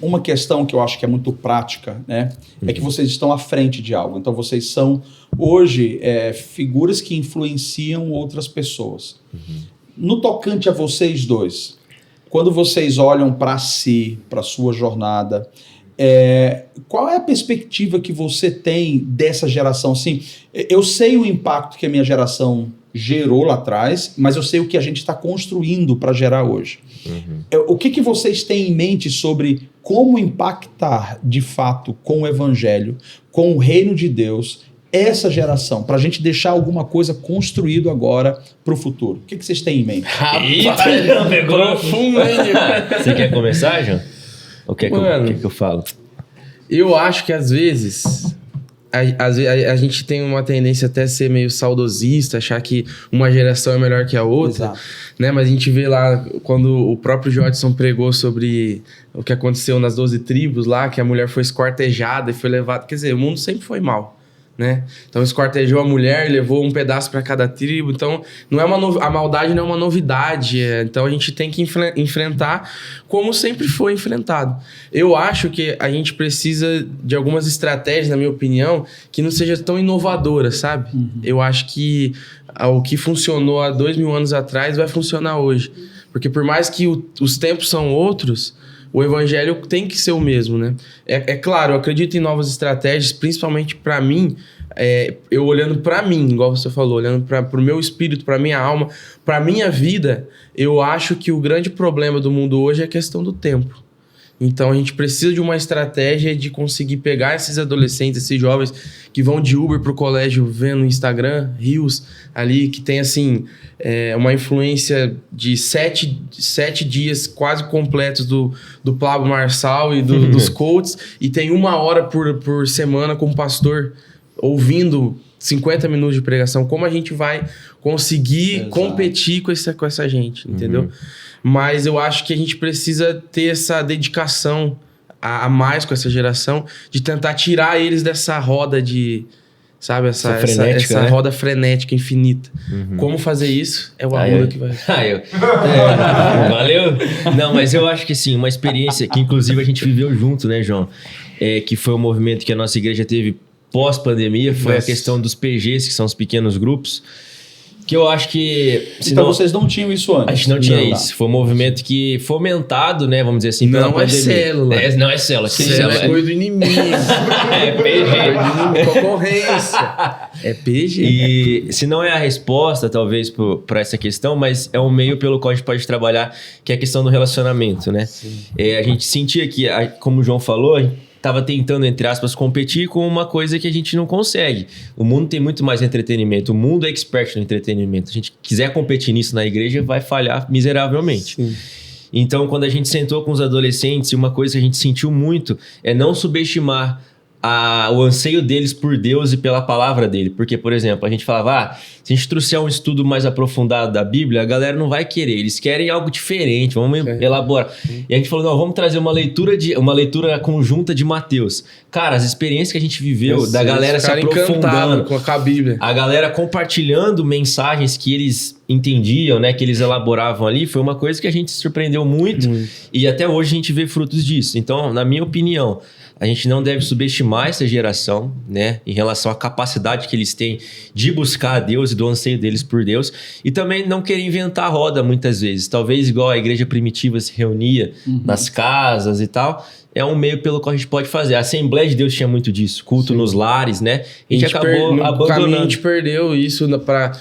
S3: Uma questão que eu acho que é muito prática, né? É que vocês estão à frente de algo. Então, vocês são, hoje, figuras que influenciam outras pessoas. No tocante a vocês dois, quando vocês olham para si, para a sua jornada, qual é a perspectiva que você tem dessa geração? Assim, eu sei o impacto que a minha geração gerou lá atrás, mas eu sei o que a gente está construindo para gerar hoje. O que vocês têm em mente sobre como impactar, de fato, com o Evangelho, com o Reino de Deus, essa geração, para a gente deixar alguma coisa construído agora para o futuro? O que vocês têm em mente?
S2: Eita, pegou profundo aí. Você quer começar, João? O que que eu falo?
S1: Eu acho que às vezes a gente tem uma tendência até a ser meio saudosista, achar que uma geração é melhor que a outra. Né? Mas a gente vê lá, quando o próprio Jodson pregou sobre o que aconteceu nas 12 tribos lá, que a mulher foi esquartejada e foi levada... Quer dizer, o mundo sempre foi mal. Né? Então esquartejou a mulher, levou um pedaço para cada tribo. Então não é a maldade não é uma novidade. Então a gente tem que enfrentar como sempre foi enfrentado. Eu acho que a gente precisa de algumas estratégias, na minha opinião, que não seja tão inovadora, sabe? Eu acho que o que funcionou há 2000 anos atrás vai funcionar hoje. Porque por mais que os tempos são outros, o evangelho tem que ser o mesmo, né? É claro, eu acredito em novas estratégias, principalmente para mim, eu olhando para mim, igual você falou, olhando para o meu espírito, para minha alma, para minha vida, eu acho que o grande problema do mundo hoje é a questão do tempo. Então a gente precisa de uma estratégia de conseguir pegar esses adolescentes, esses jovens que vão de Uber pro colégio vendo no Instagram, Reels, ali, que tem assim, uma influência de 7 dias quase completos do Pablo Marçal e dos coaches, e tem 1 hora por semana como pastor ouvindo 50 minutos de pregação. Como a gente vai conseguir competir com essa gente, entendeu? Mas eu acho que a gente precisa ter essa dedicação a mais com essa geração, de tentar tirar eles dessa roda de... Sabe, essa
S2: né?
S1: roda frenética, infinita. Como fazer isso é o Arruda que vai...
S2: Valeu! Não, mas eu acho que assim, uma experiência que inclusive a gente viveu junto, né, João? Que foi o movimento que a nossa igreja teve pós-pandemia, foi a questão dos PGs, que são os pequenos grupos. Que eu acho que...
S3: Então vocês não tinham isso antes?
S2: A gente não tinha isso. Foi um movimento que fomentado, né? Vamos dizer assim, pela pandemia.
S1: Célula.
S2: Não é célula.
S1: Célula é coisa do inimigo.
S2: É PG.
S1: Concorrência. É PG.
S2: E se não é a resposta, talvez, para essa questão, mas é um meio pelo qual a gente pode trabalhar, que é a questão do relacionamento, né? A gente sentia que, como o João falou, a gente estava tentando, entre aspas, competir com uma coisa que a gente não consegue. O mundo tem muito mais entretenimento. O mundo é expert no entretenimento. Se a gente quiser competir nisso na igreja, vai falhar miseravelmente.
S1: Sim.
S2: Então, quando a gente sentou com os adolescentes, uma coisa que a gente sentiu muito é não subestimar o anseio deles por Deus e pela palavra dele. Porque, por exemplo, a gente falava, se a gente trouxer um estudo mais aprofundado da Bíblia, a galera não vai querer. Eles querem algo diferente, vamos elaborar. E a gente falou, não, vamos trazer uma leitura conjunta de Mateus. Cara, as experiências que a gente viveu, da galera se aprofundando,
S1: com a Bíblia.
S2: A galera compartilhando mensagens que eles entendiam, né, que eles elaboravam ali, foi uma coisa que a gente se surpreendeu muito. E até hoje a gente vê frutos disso. Então, na minha opinião, a gente não deve subestimar essa geração, né, em relação à capacidade que eles têm de buscar a Deus e do anseio deles por Deus, e também não querer inventar a roda muitas vezes. Talvez igual a igreja primitiva se reunia nas casas e tal, é um meio pelo qual a gente pode fazer. A Assembleia de Deus tinha muito disso, culto nos lares, né? A gente acabou abandonando.
S1: Caminho, a gente perdeu isso,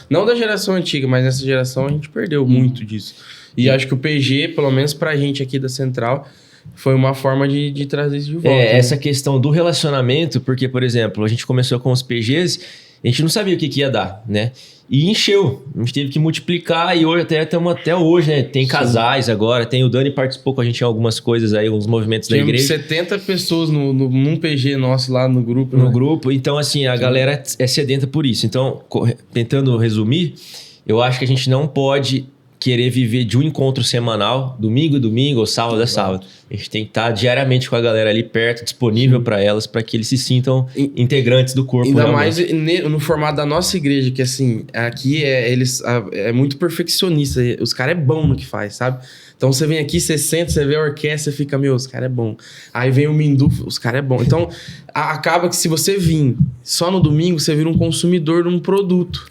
S1: não da geração antiga, mas nessa geração a gente perdeu muito disso. E acho que o PG, pelo menos pra gente aqui da Central, foi uma forma de trazer isso de volta.
S2: Essa questão do relacionamento, porque, por exemplo, a gente começou com os PGs, a gente não sabia o que ia dar, né? E encheu. A gente teve que multiplicar e hoje estamos até hoje, né? Tem casais agora, o Dani participou com a gente em algumas coisas aí, uns movimentos da igreja. 70
S1: pessoas num PG nosso lá no grupo.
S2: No grupo, então assim, a galera é sedenta por isso. Então, tentando resumir, eu acho que a gente não pode querer viver de um encontro semanal, domingo ou sábado é sábado. A gente tem que estar diariamente com a galera ali perto, disponível para elas, para que eles se sintam integrantes do corpo.
S1: Ainda mais no formato da nossa igreja, que assim, aqui é muito perfeccionista. Os caras é bom no que faz, sabe? Então você vem aqui, você senta, você vê a orquestra, você fica, os caras é bom. Aí vem o Mindu, os caras é bom. Então acaba que se você vir só no domingo, você vira um consumidor de um produto.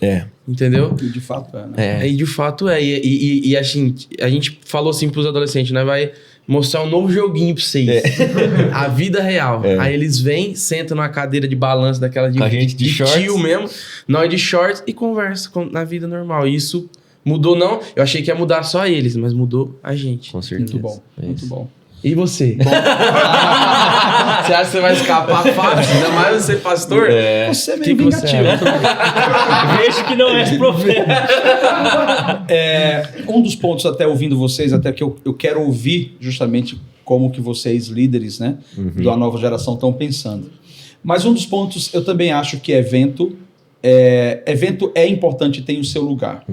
S1: Entendeu?
S3: E de fato é, né?
S1: E de fato é. E assim, a gente falou assim pros adolescentes, né? Vai mostrar um novo joguinho pra vocês. A vida real. Aí eles vêm, sentam numa cadeira de balanço daquela de tio mesmo, nós de shorts e conversam na vida normal. E isso mudou, não. Eu achei que ia mudar só eles, mas mudou a gente.
S2: Com certeza.
S3: Muito bom, muito bom.
S1: E você? Você acha que você vai escapar fácil? Ainda mais você, pastor?
S3: Você é meio vingativo.
S2: Vejo que não é profeta.
S3: Um dos pontos, até ouvindo vocês, até que eu quero ouvir justamente como que vocês, líderes, né, da nova geração, estão pensando. Mas um dos pontos, eu também acho que evento é importante e tem o seu lugar.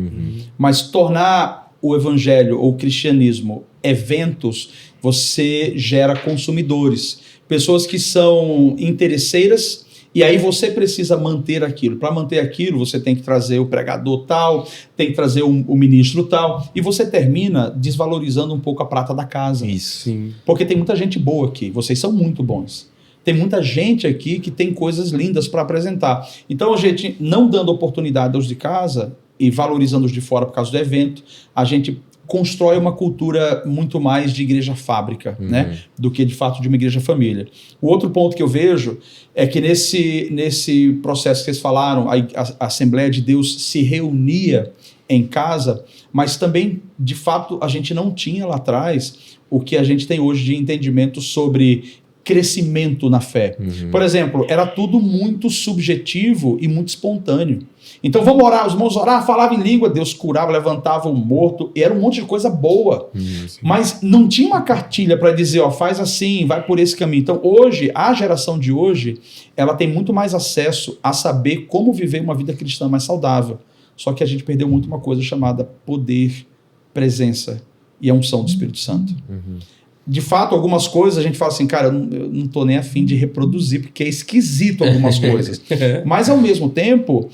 S3: Mas tornar o evangelho ou o cristianismo eventos, você gera consumidores, pessoas que são interesseiras, e aí você precisa manter aquilo. Para manter aquilo, você tem que trazer o pregador tal, tem que trazer o ministro tal, e você termina desvalorizando um pouco a prata da casa.
S1: Isso. Sim.
S3: Porque tem muita gente boa aqui, vocês são muito bons. Tem muita gente aqui que tem coisas lindas para apresentar. Então, a gente, não dando oportunidade aos de casa e valorizando os de fora por causa do evento, a gente constrói uma cultura muito mais de igreja fábrica, né, do que de fato de uma igreja família. O outro ponto que eu vejo é que nesse processo que vocês falaram, a Assembleia de Deus se reunia em casa, mas também, de fato, a gente não tinha lá atrás o que a gente tem hoje de entendimento sobre crescimento na fé. Por exemplo, era tudo muito subjetivo e muito espontâneo. Então vamos orar, os irmãos oravam, falavam em língua, Deus curava, levantava o morto, e era um monte de coisa boa. Mas não tinha uma cartilha para dizer, faz assim, vai por esse caminho. Então hoje, a geração de hoje, ela tem muito mais acesso a saber como viver uma vida cristã mais saudável. Só que a gente perdeu muito uma coisa chamada poder, presença e a unção do Espírito Santo. de fato, algumas coisas a gente fala assim, cara, eu não tô nem afim de reproduzir, porque é esquisito algumas coisas. Mas, ao mesmo tempo,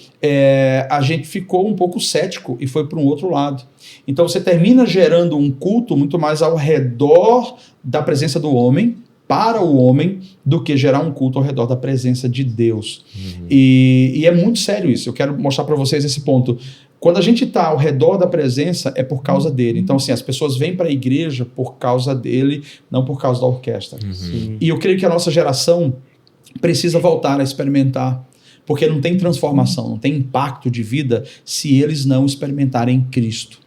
S3: a gente ficou um pouco cético e foi para um outro lado. Então, você termina gerando um culto muito mais ao redor da presença do homem, para o homem, do que gerar um culto ao redor da presença de Deus. E é muito sério isso. Eu quero mostrar para vocês esse ponto. Quando a gente está ao redor da presença, é por causa dele. Então, assim, as pessoas vêm para a igreja por causa dele, não por causa da orquestra. E eu creio que a nossa geração precisa voltar a experimentar, porque não tem transformação, não tem impacto de vida se eles não experimentarem Cristo.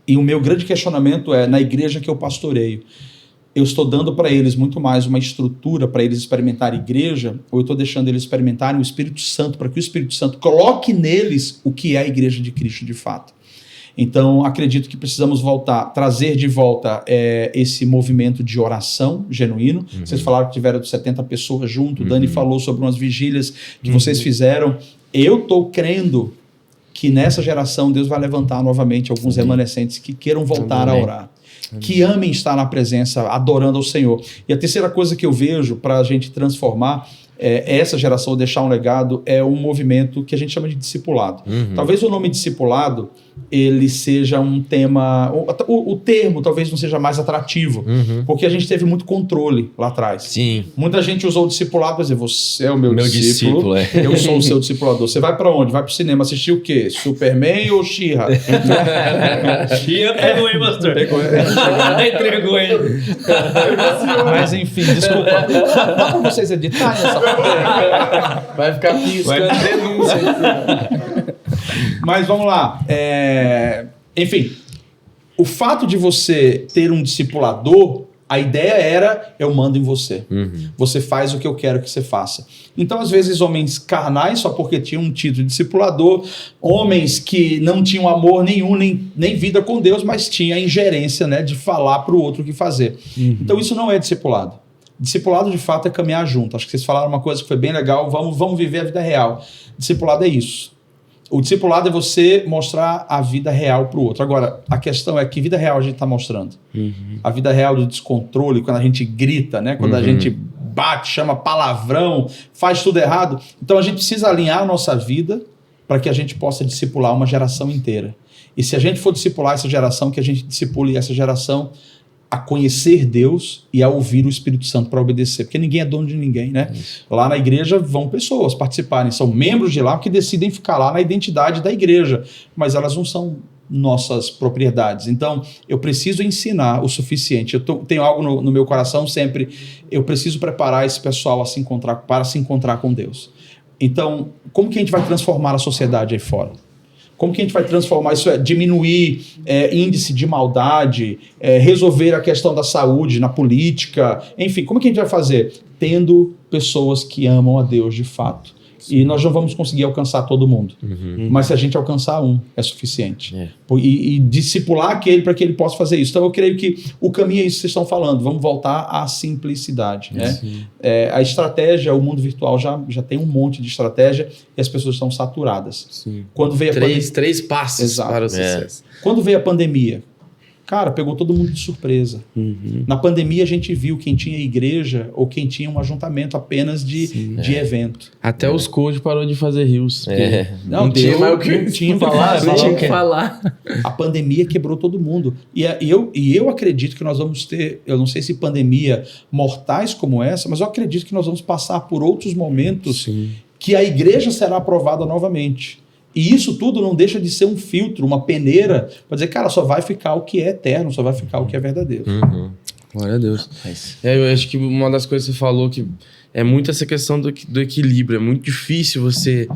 S3: E o meu grande questionamento é, na igreja que eu pastoreio, eu estou dando para eles muito mais uma estrutura para eles experimentarem igreja, ou eu estou deixando eles experimentarem o Espírito Santo, para que o Espírito Santo coloque neles o que é a igreja de Cristo de fato. Então, acredito que precisamos trazer de volta esse movimento de oração genuíno. Vocês falaram que tiveram 70 pessoas junto, Dani falou sobre umas vigílias que vocês fizeram. Eu estou crendo que nessa geração Deus vai levantar novamente alguns remanescentes que queiram voltar a orar. Que amem estar na presença, adorando ao Senhor. E a terceira coisa que eu vejo para a gente transformar essa geração, deixar um legado, é um movimento que a gente chama de discipulado. Talvez o nome discipulado ele seja um tema... O termo talvez não seja mais atrativo, porque a gente teve muito controle lá atrás.
S2: Sim.
S3: Muita gente usou o discipulado para dizer, você é o meu discípulo, eu sou o seu discipulador. Você vai para onde? Vai para o cinema assistir o quê? Superman ou She-Ra?
S2: She-Ra pegou, hein, pastor?
S3: Pegou,
S2: entregou, hein?
S3: Mas enfim, desculpa. Dá para vocês editarem essa parte?
S1: Vai ficar piscando denúncia.
S3: Mas vamos lá. Enfim, o fato de você ter um discipulador, a ideia era, eu mando em você. Você faz o que eu quero que você faça. Então, às vezes, homens carnais, só porque tinham um título de discipulador, homens que não tinham amor nenhum, nem vida com Deus, mas tinha a ingerência, né, de falar para o outro o que fazer. Então, isso não é discipulado. Discipulado, de fato, é caminhar junto. Acho que vocês falaram uma coisa que foi bem legal, vamos viver a vida real. Discipulado é isso. O discipulado é você mostrar a vida real para o outro. Agora, a questão é que vida real a gente está mostrando. A vida real do descontrole, quando a gente grita, né? Quando a gente bate, chama palavrão, faz tudo errado. Então a gente precisa alinhar a nossa vida para que a gente possa discipular uma geração inteira. E se a gente for discipular essa geração, que a gente discipule essa geração a conhecer Deus e a ouvir o Espírito Santo para obedecer, porque ninguém é dono de ninguém, né? Lá na igreja vão pessoas participarem, são membros de lá que decidem ficar lá na identidade da igreja, mas elas não são nossas propriedades. Então, eu preciso ensinar o suficiente. Tenho algo no meu coração sempre, eu preciso preparar esse pessoal para se encontrar com Deus. Então, como que a gente vai transformar a sociedade aí fora? Como que a gente vai transformar isso? Diminuir índice de maldade, resolver a questão da saúde na política, enfim, como que a gente vai fazer? Tendo pessoas que amam a Deus de fato. E nós não vamos conseguir alcançar todo mundo. Mas se a gente alcançar um, é suficiente. E discipular aquele para que ele possa fazer isso. Então eu creio que o caminho é isso que vocês estão falando. Vamos voltar à simplicidade. Né? A estratégia, o mundo virtual já tem um monte de estratégia e as pessoas estão saturadas. Quando veio
S1: três passos para o sucesso.
S3: Quando veio a pandemia, cara, pegou todo mundo de surpresa. Na pandemia a gente viu quem tinha igreja ou quem tinha um ajuntamento apenas de evento.
S1: Até os coaches parou de fazer rios.
S3: Não tinha mais o que tinha que falar. A pandemia quebrou todo mundo. E eu acredito que nós vamos ter, eu não sei se pandemia mortais como essa, mas eu acredito que nós vamos passar por outros momentos que a igreja será aprovada novamente. E isso tudo não deixa de ser um filtro, uma peneira, para dizer, cara, só vai ficar o que é eterno, só vai ficar o que é verdadeiro.
S1: Glória a Deus. Eu acho que uma das coisas que você falou que é muito essa questão do equilíbrio. É muito difícil você...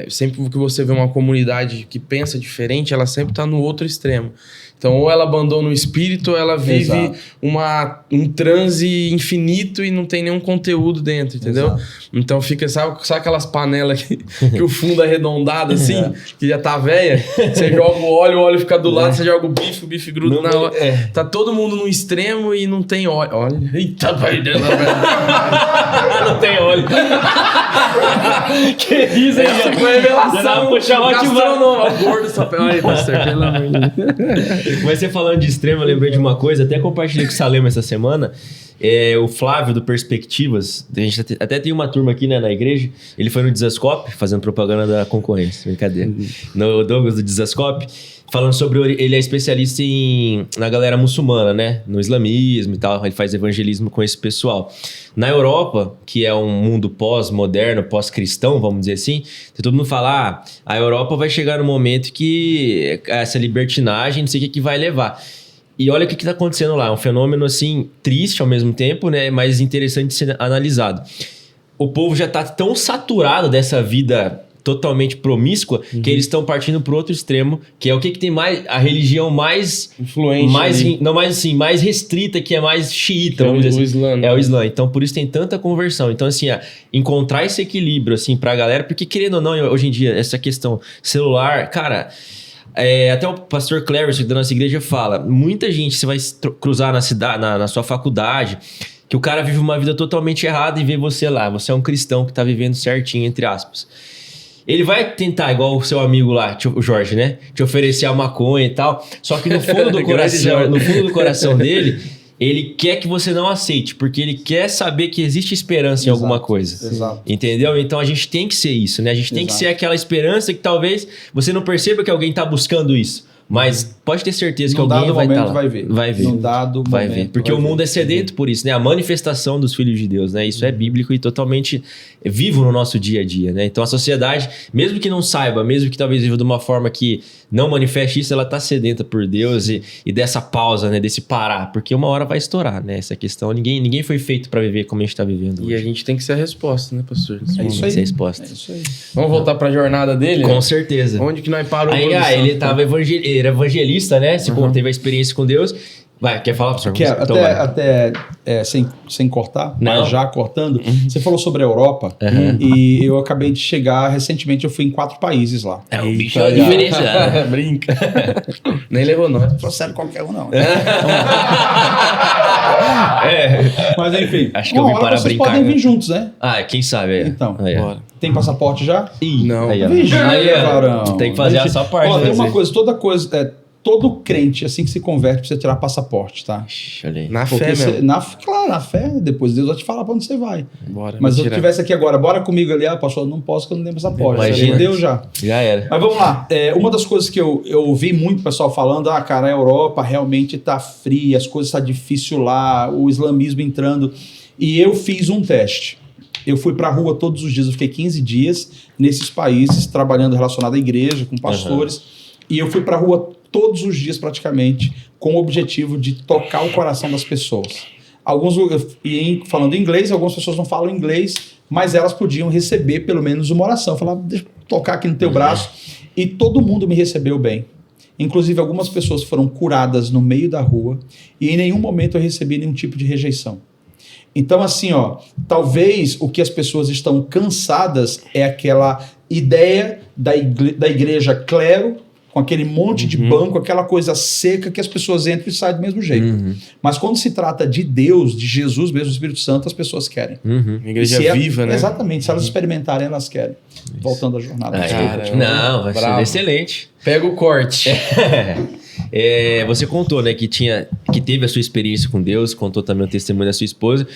S1: sempre que você vê uma comunidade que pensa diferente, ela sempre está no outro extremo. Então, ou ela abandona o espírito, ou ela vive um transe infinito e não tem nenhum conteúdo dentro, entendeu? Então fica, sabe aquelas panelas que o fundo é arredondado assim, que já tá velha? Você joga o óleo fica do lado, você joga o bife gruda na hora. Tá todo mundo no extremo e não tem óleo. Olha, eita, vai dentro.
S2: Não tem óleo. Que isso?
S1: Essa foi a revelação.
S2: Puxa,
S1: gastronômica. Gordo só pega. Ai, pastor, pelo amor de Deus.
S2: Mas você falando de extremo, eu lembrei de uma coisa, até compartilhei com o Salema essa semana. O Flávio do Perspectivas, a gente até tem uma turma aqui, né, na igreja. Ele foi no Dizascope, fazendo propaganda da concorrência, brincadeira. No Douglas do Dizascope, falando sobre... Ele é especialista na galera muçulmana, né? No islamismo e tal. Ele faz evangelismo com esse pessoal. Na Europa, que é um mundo pós-moderno, pós-cristão, vamos dizer assim, todo mundo fala, a Europa vai chegar no momento que essa libertinagem, não sei o que vai levar. E olha o que está acontecendo lá. É um fenômeno, assim, triste ao mesmo tempo, né? Mas interessante de ser analisado. O povo já está tão saturado dessa vida totalmente promíscua que eles estão partindo para o outro extremo, que é o que tem mais... A religião mais...
S1: Influente.
S2: Mais restrita, que é mais xiita, vamos dizer assim.
S1: Islã.
S2: É o Islã. Então, por isso tem tanta conversão. Então, assim, encontrar esse equilíbrio, assim, para a galera... Porque, querendo ou não, hoje em dia, essa questão celular... Cara... até o pastor Cleverson da nossa igreja fala, muita gente, você vai cruzar na cidade, na sua faculdade, que o cara vive uma vida totalmente errada e vê você lá, você é um cristão que tá vivendo certinho, entre aspas. Ele vai tentar, igual o seu amigo lá, o Jorge, né? Te oferecer a maconha e tal, só que no fundo do coração dele... Ele quer que você não aceite, porque ele quer saber que existe esperança em alguma coisa.
S3: Exato.
S2: Entendeu? Então a gente tem que ser isso, né? A gente tem que ser aquela esperança que talvez você não perceba que alguém está buscando isso. Mas pode ter certeza que alguém vai estar lá.
S3: Vai ver.
S2: Num
S3: dado
S2: vai
S3: momento,
S2: ver. Porque o mundo é sedento por isso, né? A manifestação dos filhos de Deus, né? Isso é bíblico e totalmente vivo no nosso dia a dia, né? Então a sociedade, mesmo que não saiba, mesmo que talvez viva de uma forma que não manifeste isso, ela está sedenta por Deus e dessa pausa, né? Desse parar. Porque uma hora vai estourar, né? Essa questão. Ninguém foi feito para viver como a gente está vivendo hoje.
S1: E a gente tem que ser a resposta, né, pastor?
S3: É isso aí.
S2: Ser a resposta.
S3: É isso aí.
S1: Vamos voltar para a jornada dele?
S2: Com certeza.
S1: Onde que nós paramos?
S2: Aí, ele estava era evangelista, né? Se teve a experiência com Deus. Vai, quer falar, professor?
S3: Quero,
S2: então
S3: sem cortar,
S2: Não.
S3: mas já cortando. Você falou sobre a Europa e eu acabei de chegar, recentemente eu fui em 4 países lá.
S2: É um bicho diferenciado.
S1: Brinca. Nem levou nós.
S3: Trouxeram qualquer um, não.
S2: Mas
S3: enfim.
S2: Acho que eu vim para
S3: vocês
S2: brincar.
S3: podem vir juntos, né?
S2: Quem sabe?
S3: Então,
S1: Bora.
S3: Tem passaporte já?
S1: Não.
S2: Aí, ó.
S3: Varão.
S2: Tem que fazer a sua parte.
S3: Ó, tem uma coisa, todo crente, assim que se converte, precisa tirar passaporte, tá?
S2: Olha aí.
S1: Na
S3: Porque
S1: fé mesmo.
S3: Claro, na fé. Depois Deus vai te falar pra onde você vai.
S1: Bora.
S3: Mas se eu
S1: tirar.
S3: estivesse aqui agora, bora comigo ali, pastor, não posso que eu não tenho passaporte.
S2: Imagina.
S3: Deu já.
S2: Já era.
S3: Mas vamos lá. Uma das coisas que eu ouvi muito pessoal falando, cara, a Europa realmente tá fria, as coisas tá difícil lá, o islamismo entrando. E eu fiz um teste. Eu fui pra rua todos os dias, eu fiquei 15 dias nesses países, trabalhando relacionado à igreja, com pastores. E eu fui pra rua todos os dias praticamente, com o objetivo de tocar o coração das pessoas. Falando inglês, algumas pessoas não falam inglês, mas elas podiam receber pelo menos uma oração. Eu falava, deixa eu tocar aqui no teu braço. E todo mundo me recebeu bem. Inclusive, algumas pessoas foram curadas no meio da rua e em nenhum momento eu recebi nenhum tipo de rejeição. Então, assim, talvez o que as pessoas estão cansadas é aquela ideia da igreja clero, com aquele monte de banco, aquela coisa seca que as pessoas entram e saem do mesmo jeito. Mas quando se trata de Deus, de Jesus mesmo, do Espírito Santo, as pessoas querem.
S1: A igreja viva, né?
S3: Exatamente, se elas experimentarem, elas querem. Voltando à jornada.
S2: Não, vai ser excelente.
S1: Pega o corte.
S2: Você contou, né, que teve a sua experiência com Deus, contou também o testemunho da sua esposa.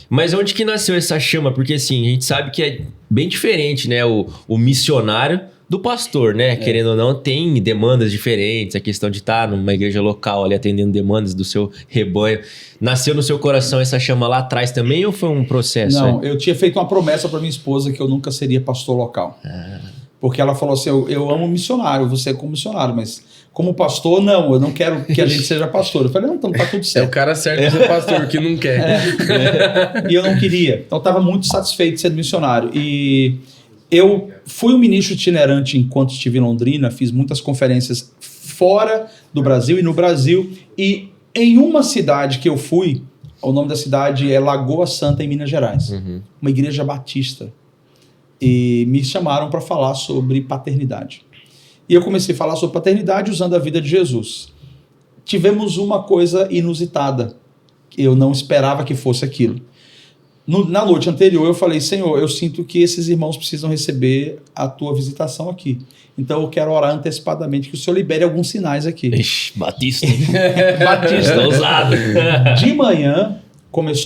S2: Mas onde que nasceu essa chama? Porque assim, a gente sabe que é bem diferente, né, o missionário do pastor, né? Querendo ou não, tem demandas diferentes. A questão de estar numa igreja local ali atendendo demandas do seu rebanho. Nasceu no seu coração essa chama lá atrás também ou foi um processo?
S3: Não, eu tinha feito uma promessa para minha esposa que eu nunca seria pastor local. Porque ela falou assim, eu amo missionário, você como missionário, mas como pastor, não, eu não quero que a gente seja pastor. Eu falei, não, então tá tudo certo.
S1: É o cara certo de ser pastor, que não quer.
S3: E eu não queria. Então eu estava muito satisfeito de ser missionário. E eu fui um ministro itinerante enquanto estive em Londrina, fiz muitas conferências fora do Brasil e no Brasil. E em uma cidade que eu fui, o nome da cidade é Lagoa Santa, em Minas Gerais. Uma igreja batista. E me chamaram para falar sobre paternidade. E eu comecei a falar sobre paternidade usando a vida de Jesus. Tivemos uma coisa inusitada. Eu não esperava que fosse aquilo. Na noite anterior eu falei, Senhor, eu sinto que esses irmãos precisam receber a tua visitação aqui. Então eu quero orar antecipadamente que o Senhor libere alguns sinais aqui.
S2: Ixi, Batista.
S3: Batista.
S2: Ousado.
S3: De manhã,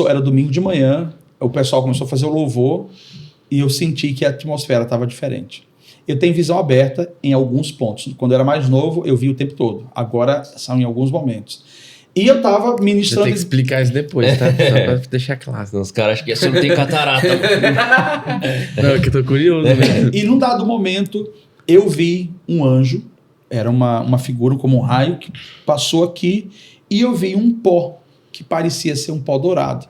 S3: era domingo de manhã, o pessoal começou a fazer o louvor e eu senti que a atmosfera estava diferente. Eu tenho visão aberta em alguns pontos. Quando eu era mais novo, eu vi o tempo todo. Agora são em alguns momentos. E eu tava ministrando...
S1: Você tem que explicar isso depois, tá? Só pra deixar claro.
S2: Senão os caras acham que você não tem catarata.
S1: Não, é que eu tô curioso, né?
S3: E num dado momento, eu vi um anjo, era uma figura como um raio, que passou aqui, e eu vi um pó, que parecia ser um pó dourado.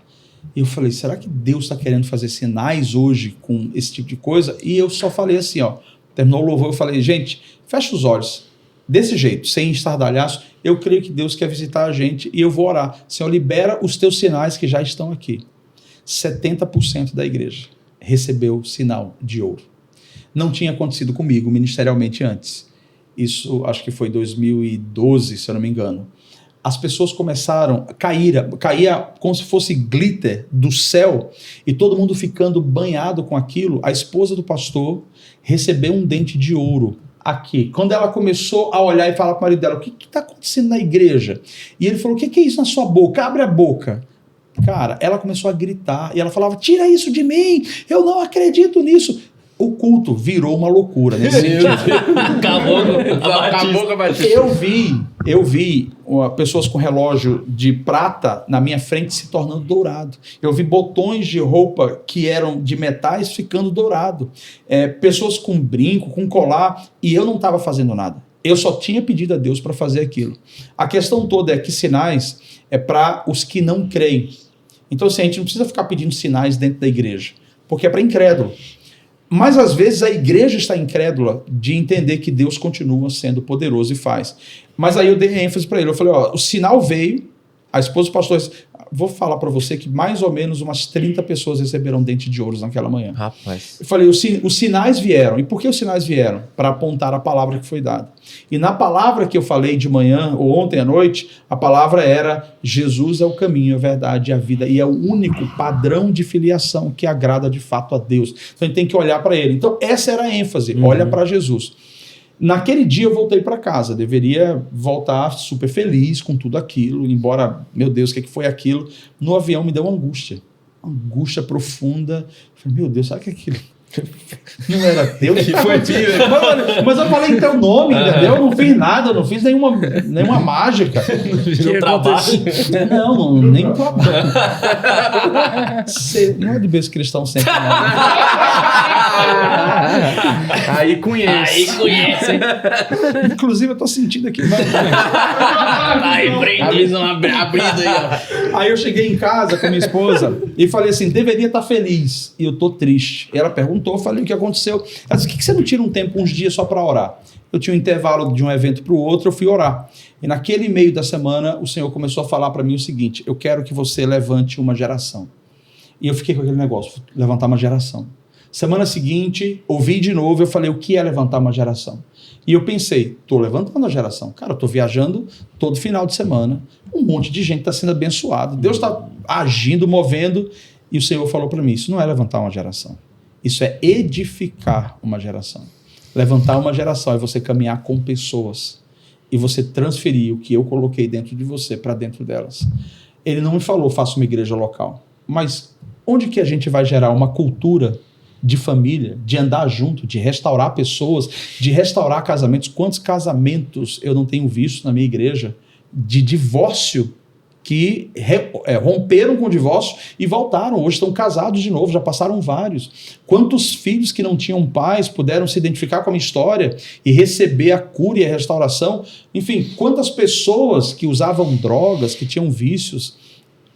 S3: E eu falei, será que Deus está querendo fazer sinais hoje com esse tipo de coisa? E eu só falei assim, ó, terminou o louvor, eu falei, gente, fecha os olhos, desse jeito, sem estardalhaço, eu creio que Deus quer visitar a gente e eu vou orar. Senhor, libera os teus sinais que já estão aqui. 70% da igreja recebeu sinal de ouro. Não tinha acontecido comigo ministerialmente antes. Isso acho que foi 2012, se eu não me engano. As pessoas começaram, caía como se fosse glitter do céu e todo mundo ficando banhado com aquilo. A esposa do pastor recebeu um dente de ouro aqui. Quando ela começou a olhar e falar para o marido dela, o que está acontecendo na igreja? E ele falou, o que é isso na sua boca? Abre a boca. Cara, ela começou a gritar e ela falava, tira isso de mim, eu não acredito nisso. O culto virou uma loucura nesse sentido.
S2: Acabou com a Batista.
S3: Eu vi pessoas com relógio de prata na minha frente se tornando dourado. Eu vi botões de roupa que eram de metais ficando dourado. Pessoas com brinco, com colar, e eu não estava fazendo nada. Eu só tinha pedido a Deus para fazer aquilo. A questão toda é que sinais é para os que não creem. Então, assim, a gente não precisa ficar pedindo sinais dentro da igreja, porque é para incrédulo. Mas, às vezes, a igreja está incrédula de entender que Deus continua sendo poderoso e faz. Mas aí eu dei ênfase para ele. Eu falei, ó, o sinal veio, a esposa do pastor disse, vou falar para você que mais ou menos umas 30 pessoas receberam dente de ouro naquela manhã.
S1: Rapaz.
S3: Eu falei, os sinais vieram. E por que os sinais vieram? Para apontar a palavra que foi dada. E na palavra que eu falei de manhã, ou ontem à noite, a palavra era Jesus é o caminho, a verdade e a vida. E é o único padrão de filiação que agrada de fato a Deus. Então a gente tem que olhar para ele. Então essa era a ênfase, olha para Jesus. Naquele dia eu voltei para casa, deveria voltar super feliz com tudo aquilo, embora, meu Deus, o que foi aquilo? No avião me deu uma angústia profunda. Eu falei, meu Deus, sabe que aquilo não era Deus? Que foi mas eu falei em teu nome, entendeu? Eu não fiz nada, eu não fiz nenhuma mágica.
S2: Não trabalho.
S3: Não, nem trabalho. Não é de berço cristão sempre, não.
S1: Aí conhece.
S3: Inclusive, eu tô sentindo aqui.
S1: Avisa uma abrida aí, ó.
S3: Aí eu cheguei em casa com minha esposa e falei assim, deveria estar feliz. E eu tô triste. Ela perguntou, eu falei o que aconteceu. Ela disse, por que você não tira um tempo, uns dias só para orar? Eu tinha um intervalo de um evento para o outro, eu fui orar. E naquele meio da semana, o Senhor começou a falar para mim o seguinte, eu quero que você levante uma geração. E eu fiquei com aquele negócio, levantar uma geração. Semana seguinte, ouvi de novo, eu falei, o que é levantar uma geração? E eu pensei, estou levantando a geração. Cara, eu estou viajando todo final de semana, um monte de gente está sendo abençoado, Deus está agindo, movendo, e o Senhor falou para mim, isso não é levantar uma geração, isso é edificar uma geração. Levantar uma geração é você caminhar com pessoas e você transferir o que eu coloquei dentro de você para dentro delas. Ele não me falou, faça uma igreja local, mas onde que a gente vai gerar uma cultura de família, de andar junto, de restaurar pessoas, de restaurar casamentos? Quantos casamentos eu não tenho visto na minha igreja de divórcio que romperam com o divórcio e voltaram, hoje estão casados de novo, já passaram vários. Quantos filhos que não tinham pais puderam se identificar com a minha história e receber a cura e a restauração? Enfim, quantas pessoas que usavam drogas, que tinham vícios?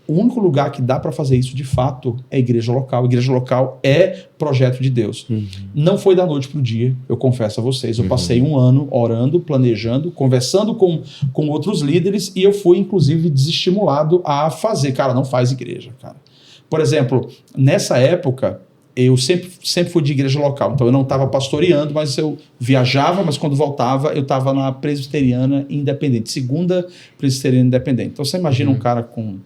S3: O único lugar que dá para fazer isso, de fato, é a igreja local. A igreja local é projeto de Deus. Não foi da noite para o dia, eu confesso a vocês. Eu passei um ano orando, planejando, conversando com outros líderes e eu fui, inclusive, desestimulado a fazer. Cara, não faz igreja, cara. Por exemplo, nessa época, eu sempre fui de igreja local. Então, eu não estava pastoreando, mas eu viajava, mas quando voltava, eu estava na presbiteriana independente. Segunda presbiteriana independente. Então, você imagina um cara com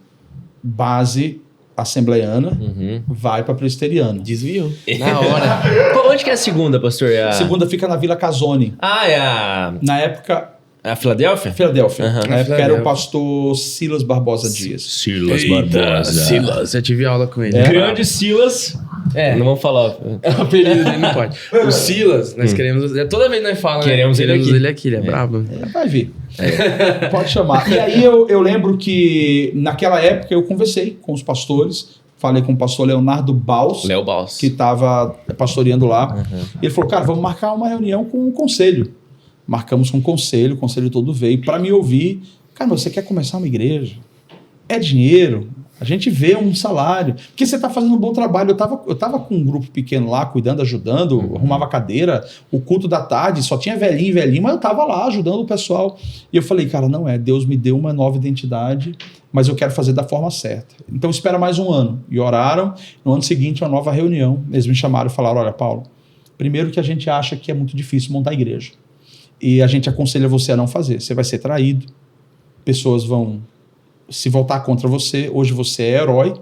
S3: base assembleiana, vai para presbiteriana.
S1: Desviou. Na hora.
S2: Onde que é a segunda, pastor?
S3: A segunda fica na Vila Casone.
S2: Ah, é a...
S3: Na época...
S2: A Filadélfia?
S3: Filadélfia.
S2: Uhum.
S3: Na época
S1: Filadélfia.
S3: era o pastor Silas Barbosa Dias.
S2: Silas
S1: Eita, Silas, eu tive aula com ele.
S2: Grande Silas. Não vamos falar.
S1: É o apelido dele, não pode. O Silas, nós queremos... Toda vez que nós falamos,
S2: Queremos ele aqui.
S1: ele é brabo.
S3: Vai vir. Pode chamar. E aí eu lembro que naquela época eu conversei com os pastores, falei com o pastor Leonardo Baus,
S2: Léo Baus.
S3: que estava pastoreando lá. Ele falou, cara, vamos marcar uma reunião com o conselho. Marcamos com o conselho todo veio para me ouvir. Cara, você quer começar uma igreja? É dinheiro? A gente vê um salário. Porque você está fazendo um bom trabalho. Eu tava com um grupo pequeno lá, cuidando, ajudando, arrumava cadeira. O culto da tarde, só tinha velhinho, mas eu estava lá ajudando o pessoal. E eu falei, cara, não é. Deus me deu uma nova identidade, mas eu quero fazer da forma certa. Então espera mais um ano. E oraram. No ano seguinte, uma nova reunião. Eles me chamaram e falaram, olha, Paulo, primeiro que a gente acha que é muito difícil montar igreja. E a gente aconselha você a não fazer. Você vai ser traído, pessoas vão se voltar contra você. Hoje você é herói,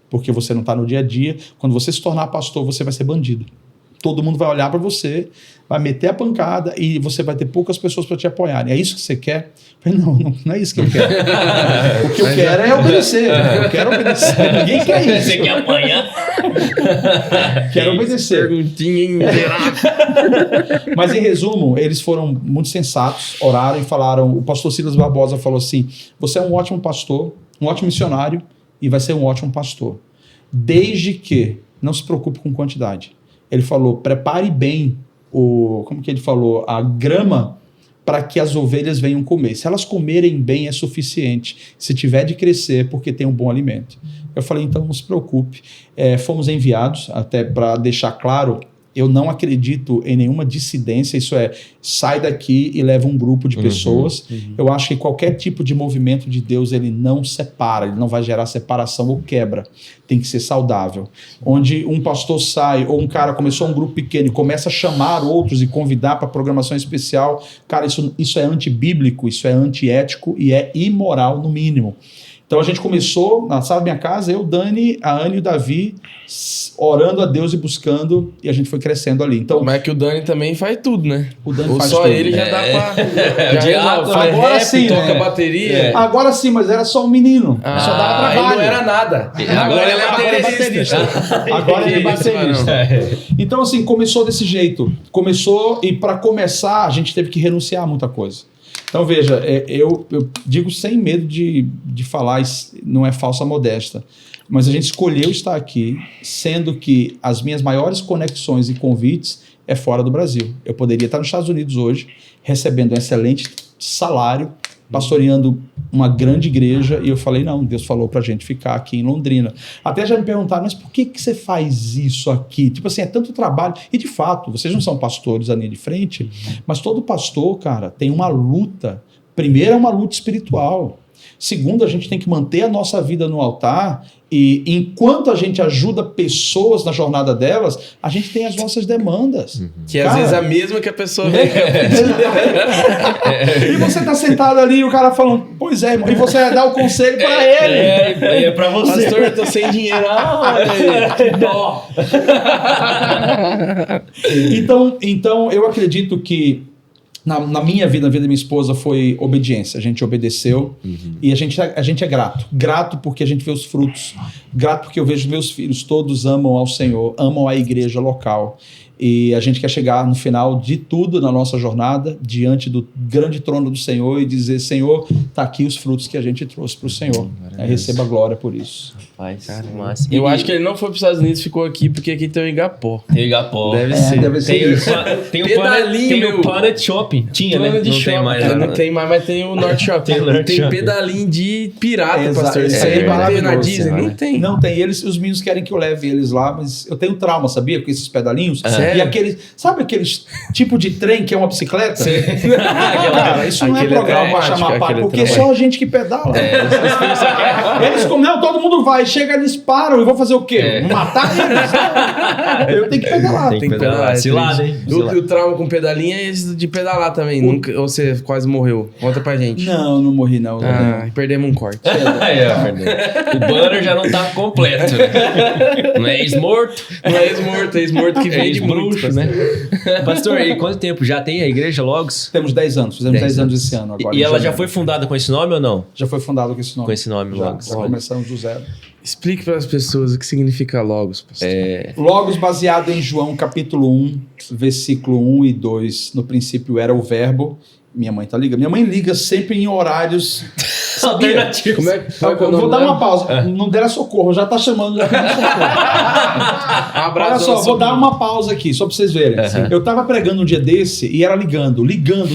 S3: porque você não está no dia a dia. Quando você se tornar pastor, você vai ser bandido. Todo mundo vai olhar para você, vai meter a pancada e você vai ter poucas pessoas para te apoiarem. É isso que você quer? Eu falei, não é isso que eu quero. O que eu quero é obedecer. Eu quero obedecer. Ninguém quer isso.
S2: Você quer apanhar?
S3: Quero obedecer. Mas em resumo, eles foram muito sensatos, oraram e falaram, o pastor Silas Barbosa falou assim, você é um ótimo pastor, um ótimo missionário e vai ser um ótimo pastor. Desde que não se preocupe com quantidade. Ele falou, prepare bem como que ele falou? A grama para que as ovelhas venham comer. Se elas comerem bem é suficiente. Se tiver de crescer, porque tem um bom alimento. Eu falei, então não se preocupe. Fomos enviados, até para deixar claro, eu não acredito em nenhuma dissidência, isso é, sai daqui e leva um grupo de pessoas. Eu acho que qualquer tipo de movimento de Deus, ele não separa, ele não vai gerar separação ou quebra. Tem que ser saudável. Onde um pastor sai, ou um cara começou um grupo pequeno e começa a chamar outros e convidar para programação especial, cara, isso é antibíblico, isso é antiético e é imoral no mínimo. Então a gente começou na sala da minha casa, eu, Dani, a Anne e o Davi, orando a Deus e buscando, e a gente foi crescendo ali. Então,
S1: mas é que o Dani também faz tudo, né?
S3: O Dani
S1: ou
S3: faz
S1: só
S3: tudo.
S1: Ele já dá pra...
S3: Agora sim,
S1: toca
S3: né?
S1: bateria.
S3: Agora sim, mas era só um menino. Só dava trabalho.
S1: Ele não era nada. Agora ele é baterista.
S3: Agora ele é baterista. Então assim, começou desse jeito. Começou e para começar a gente teve que renunciar a muita coisa. Então veja, eu digo sem medo de falar, não é falsa modéstia, mas a gente escolheu estar aqui, sendo que as minhas maiores conexões e convites é fora do Brasil. Eu poderia estar nos Estados Unidos hoje, recebendo um excelente salário, pastoreando uma grande igreja, e eu falei, não, Deus falou pra gente ficar aqui em Londrina. Até já me perguntaram, mas por que você faz isso aqui? Tipo assim, é tanto trabalho. E de fato, vocês não são pastores ali de frente, mas todo pastor, cara, tem uma luta. Primeiro é uma luta espiritual. Segundo, a gente tem que manter a nossa vida no altar e enquanto a gente ajuda pessoas na jornada delas, a gente tem as nossas demandas.
S1: Que às vezes é a mesma que a pessoa vem.
S3: E você tá sentado ali e o cara falando, pois é, irmão, e você vai dar o conselho para ele.
S2: É pra você.
S1: Pastor, eu tô sem dinheiro. Que dó.
S3: Então, eu acredito que na minha vida, na vida da minha esposa, foi obediência. A gente obedeceu e a gente é grato. Grato porque a gente vê os frutos. Grato porque eu vejo meus filhos, todos amam ao Senhor, amam a igreja local. E a gente quer chegar no final de tudo na nossa jornada, diante do grande trono do Senhor e dizer, Senhor, tá aqui os frutos que a gente trouxe para o Senhor. Receba a glória por isso.
S2: Rapaz, cara, massa.
S1: Eu acho que ele não foi para os Estados Unidos, ficou aqui, porque aqui tem o Igapó.
S2: Tem o Igapó.
S1: Deve ser.
S2: Tem
S1: Pedalinho,
S2: o Planet Shopping. Tinha, né? Não tem mais.
S1: Não tem mais, mas tem o North Shopping. Tem pedalinho de pirata, pastor. Isso aí vai ter na Disney? Não tem.
S3: Não tem. Os meninos querem que eu leve eles lá, mas eu tenho trauma, sabia? Com esses pedalinhos. E aqueles, sabe aqueles tipo de trem que é uma bicicleta? Cara, isso não é programa para chamar pai, porque é só a gente que pedala. Eles como, não, todo mundo vai, chega, eles param, eu vou fazer o quê? Matar eles? Eu tenho que pedalar.
S2: Tem que pedalar. Cilada, hein?
S1: O trauma com pedalinha é esse de pedalar também. Nunca, ou você quase morreu? Conta pra gente.
S3: Não morri, não.
S1: Perdemos um corte.
S2: O banner já não tá completo. Não é ex-morto?
S1: Não é ex-morto que vende
S2: bruxo, né? Pastor, e quanto tempo já tem a igreja Logos?
S3: Temos 10 anos, fizemos 10 anos esse ano agora.
S2: E ela já foi fundada com esse nome ou não?
S3: Já foi fundada com esse nome.
S2: Com esse nome, Logos.
S3: Já começamos do zero.
S1: Explique para as pessoas o que significa Logos, pastor.
S3: Logos baseado em João capítulo 1, versículo 1 e 2. No princípio era o verbo. Minha mãe tá ligando. Minha mãe liga sempre em horários
S2: alternativos.
S1: Como é que
S3: eu vou dar uma pausa. Não dera socorro, já tá chamando. Já pediu socorro. Olha só, vou dar uma pausa aqui, só pra vocês verem. Eu tava pregando um dia desse e ela ligando,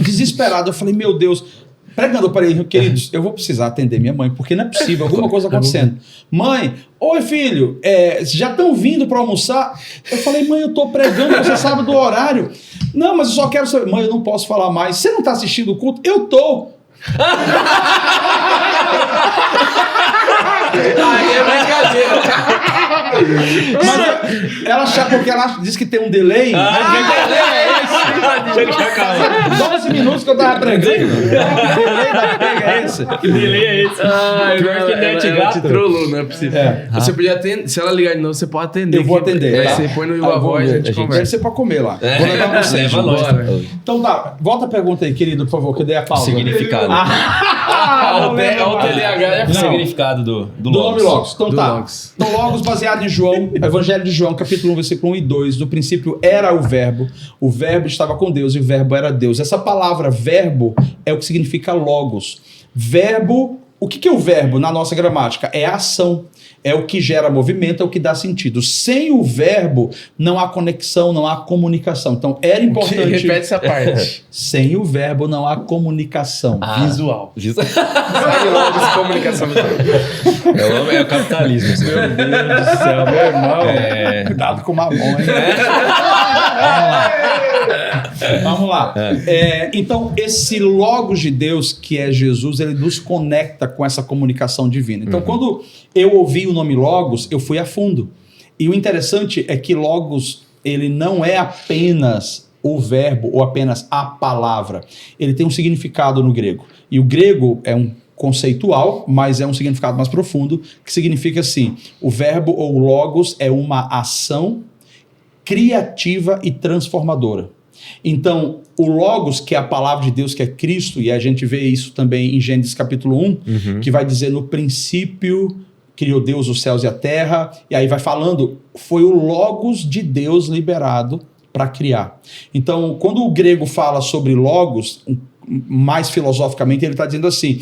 S3: desesperado. Eu falei, meu Deus. Pregando, eu falei, queridos, eu vou precisar atender minha mãe, porque não é possível, alguma coisa acontecendo. Mãe, oi filho, já estão vindo para almoçar? Eu falei, mãe, eu tô pregando, você sabe do horário. Não, mas eu só quero saber. Mãe, eu não posso falar mais. Você não tá assistindo o culto? Eu tô.
S1: Aí é brincadeira.
S3: Mas ela achava, porque ela diz que tem um delay.
S2: Que delay é esse?
S3: 12 minutos que eu tava pregando. Que delay da prega é esse?
S2: Que delay é esse?
S1: Ela te trollou, não é possível. Você podia atender, se ela ligar de novo, você pode atender.
S3: Eu vou atender.
S1: Você põe no Viva Voz e a gente conversa.
S3: Deve ser pra comer lá. Vou levar vocês.
S2: Leva nós.
S3: Então tá, volta a pergunta aí, querido, por favor, que eu dei a pausa.
S2: Significado.
S1: O TDAH é
S2: O significado do
S3: nome
S2: Logos.
S3: Logos. Então tá.
S1: Logos.
S3: Então, Logos baseado em João, Evangelho de João, capítulo 1, versículo 1 e 2. No princípio era o verbo estava com Deus e o verbo era Deus. Essa palavra verbo é o que significa Logos. Verbo, o que é o verbo na nossa gramática? É a ação. É o que gera movimento, é o que dá sentido. Sem o verbo, não há conexão, não há comunicação. Então, era importante...
S1: Repete essa parte.
S3: Sem o verbo, não há comunicação.
S1: Visual. Sai logo essa comunicação visual.
S2: É o capitalismo.
S3: Meu Deus do céu, meu irmão. Cuidado com o mamão, hein? Vamos lá. Então, esse Logos de Deus, que é Jesus, ele nos conecta com essa comunicação divina. Então, quando eu ouvi o nome Logos, eu fui a fundo. E o interessante é que Logos, ele não é apenas o verbo ou apenas a palavra. Ele tem um significado no grego. E o grego é um conceitual, mas é um significado mais profundo, que significa assim, o verbo ou Logos é uma ação criativa e transformadora. Então, o Logos, que é a palavra de Deus, que é Cristo, e a gente vê isso também em Gênesis capítulo 1, que vai dizer, no princípio criou Deus os céus e a terra, e aí vai falando, foi o Logos de Deus liberado para criar. Então, quando o grego fala sobre Logos, mais filosoficamente, ele está dizendo assim,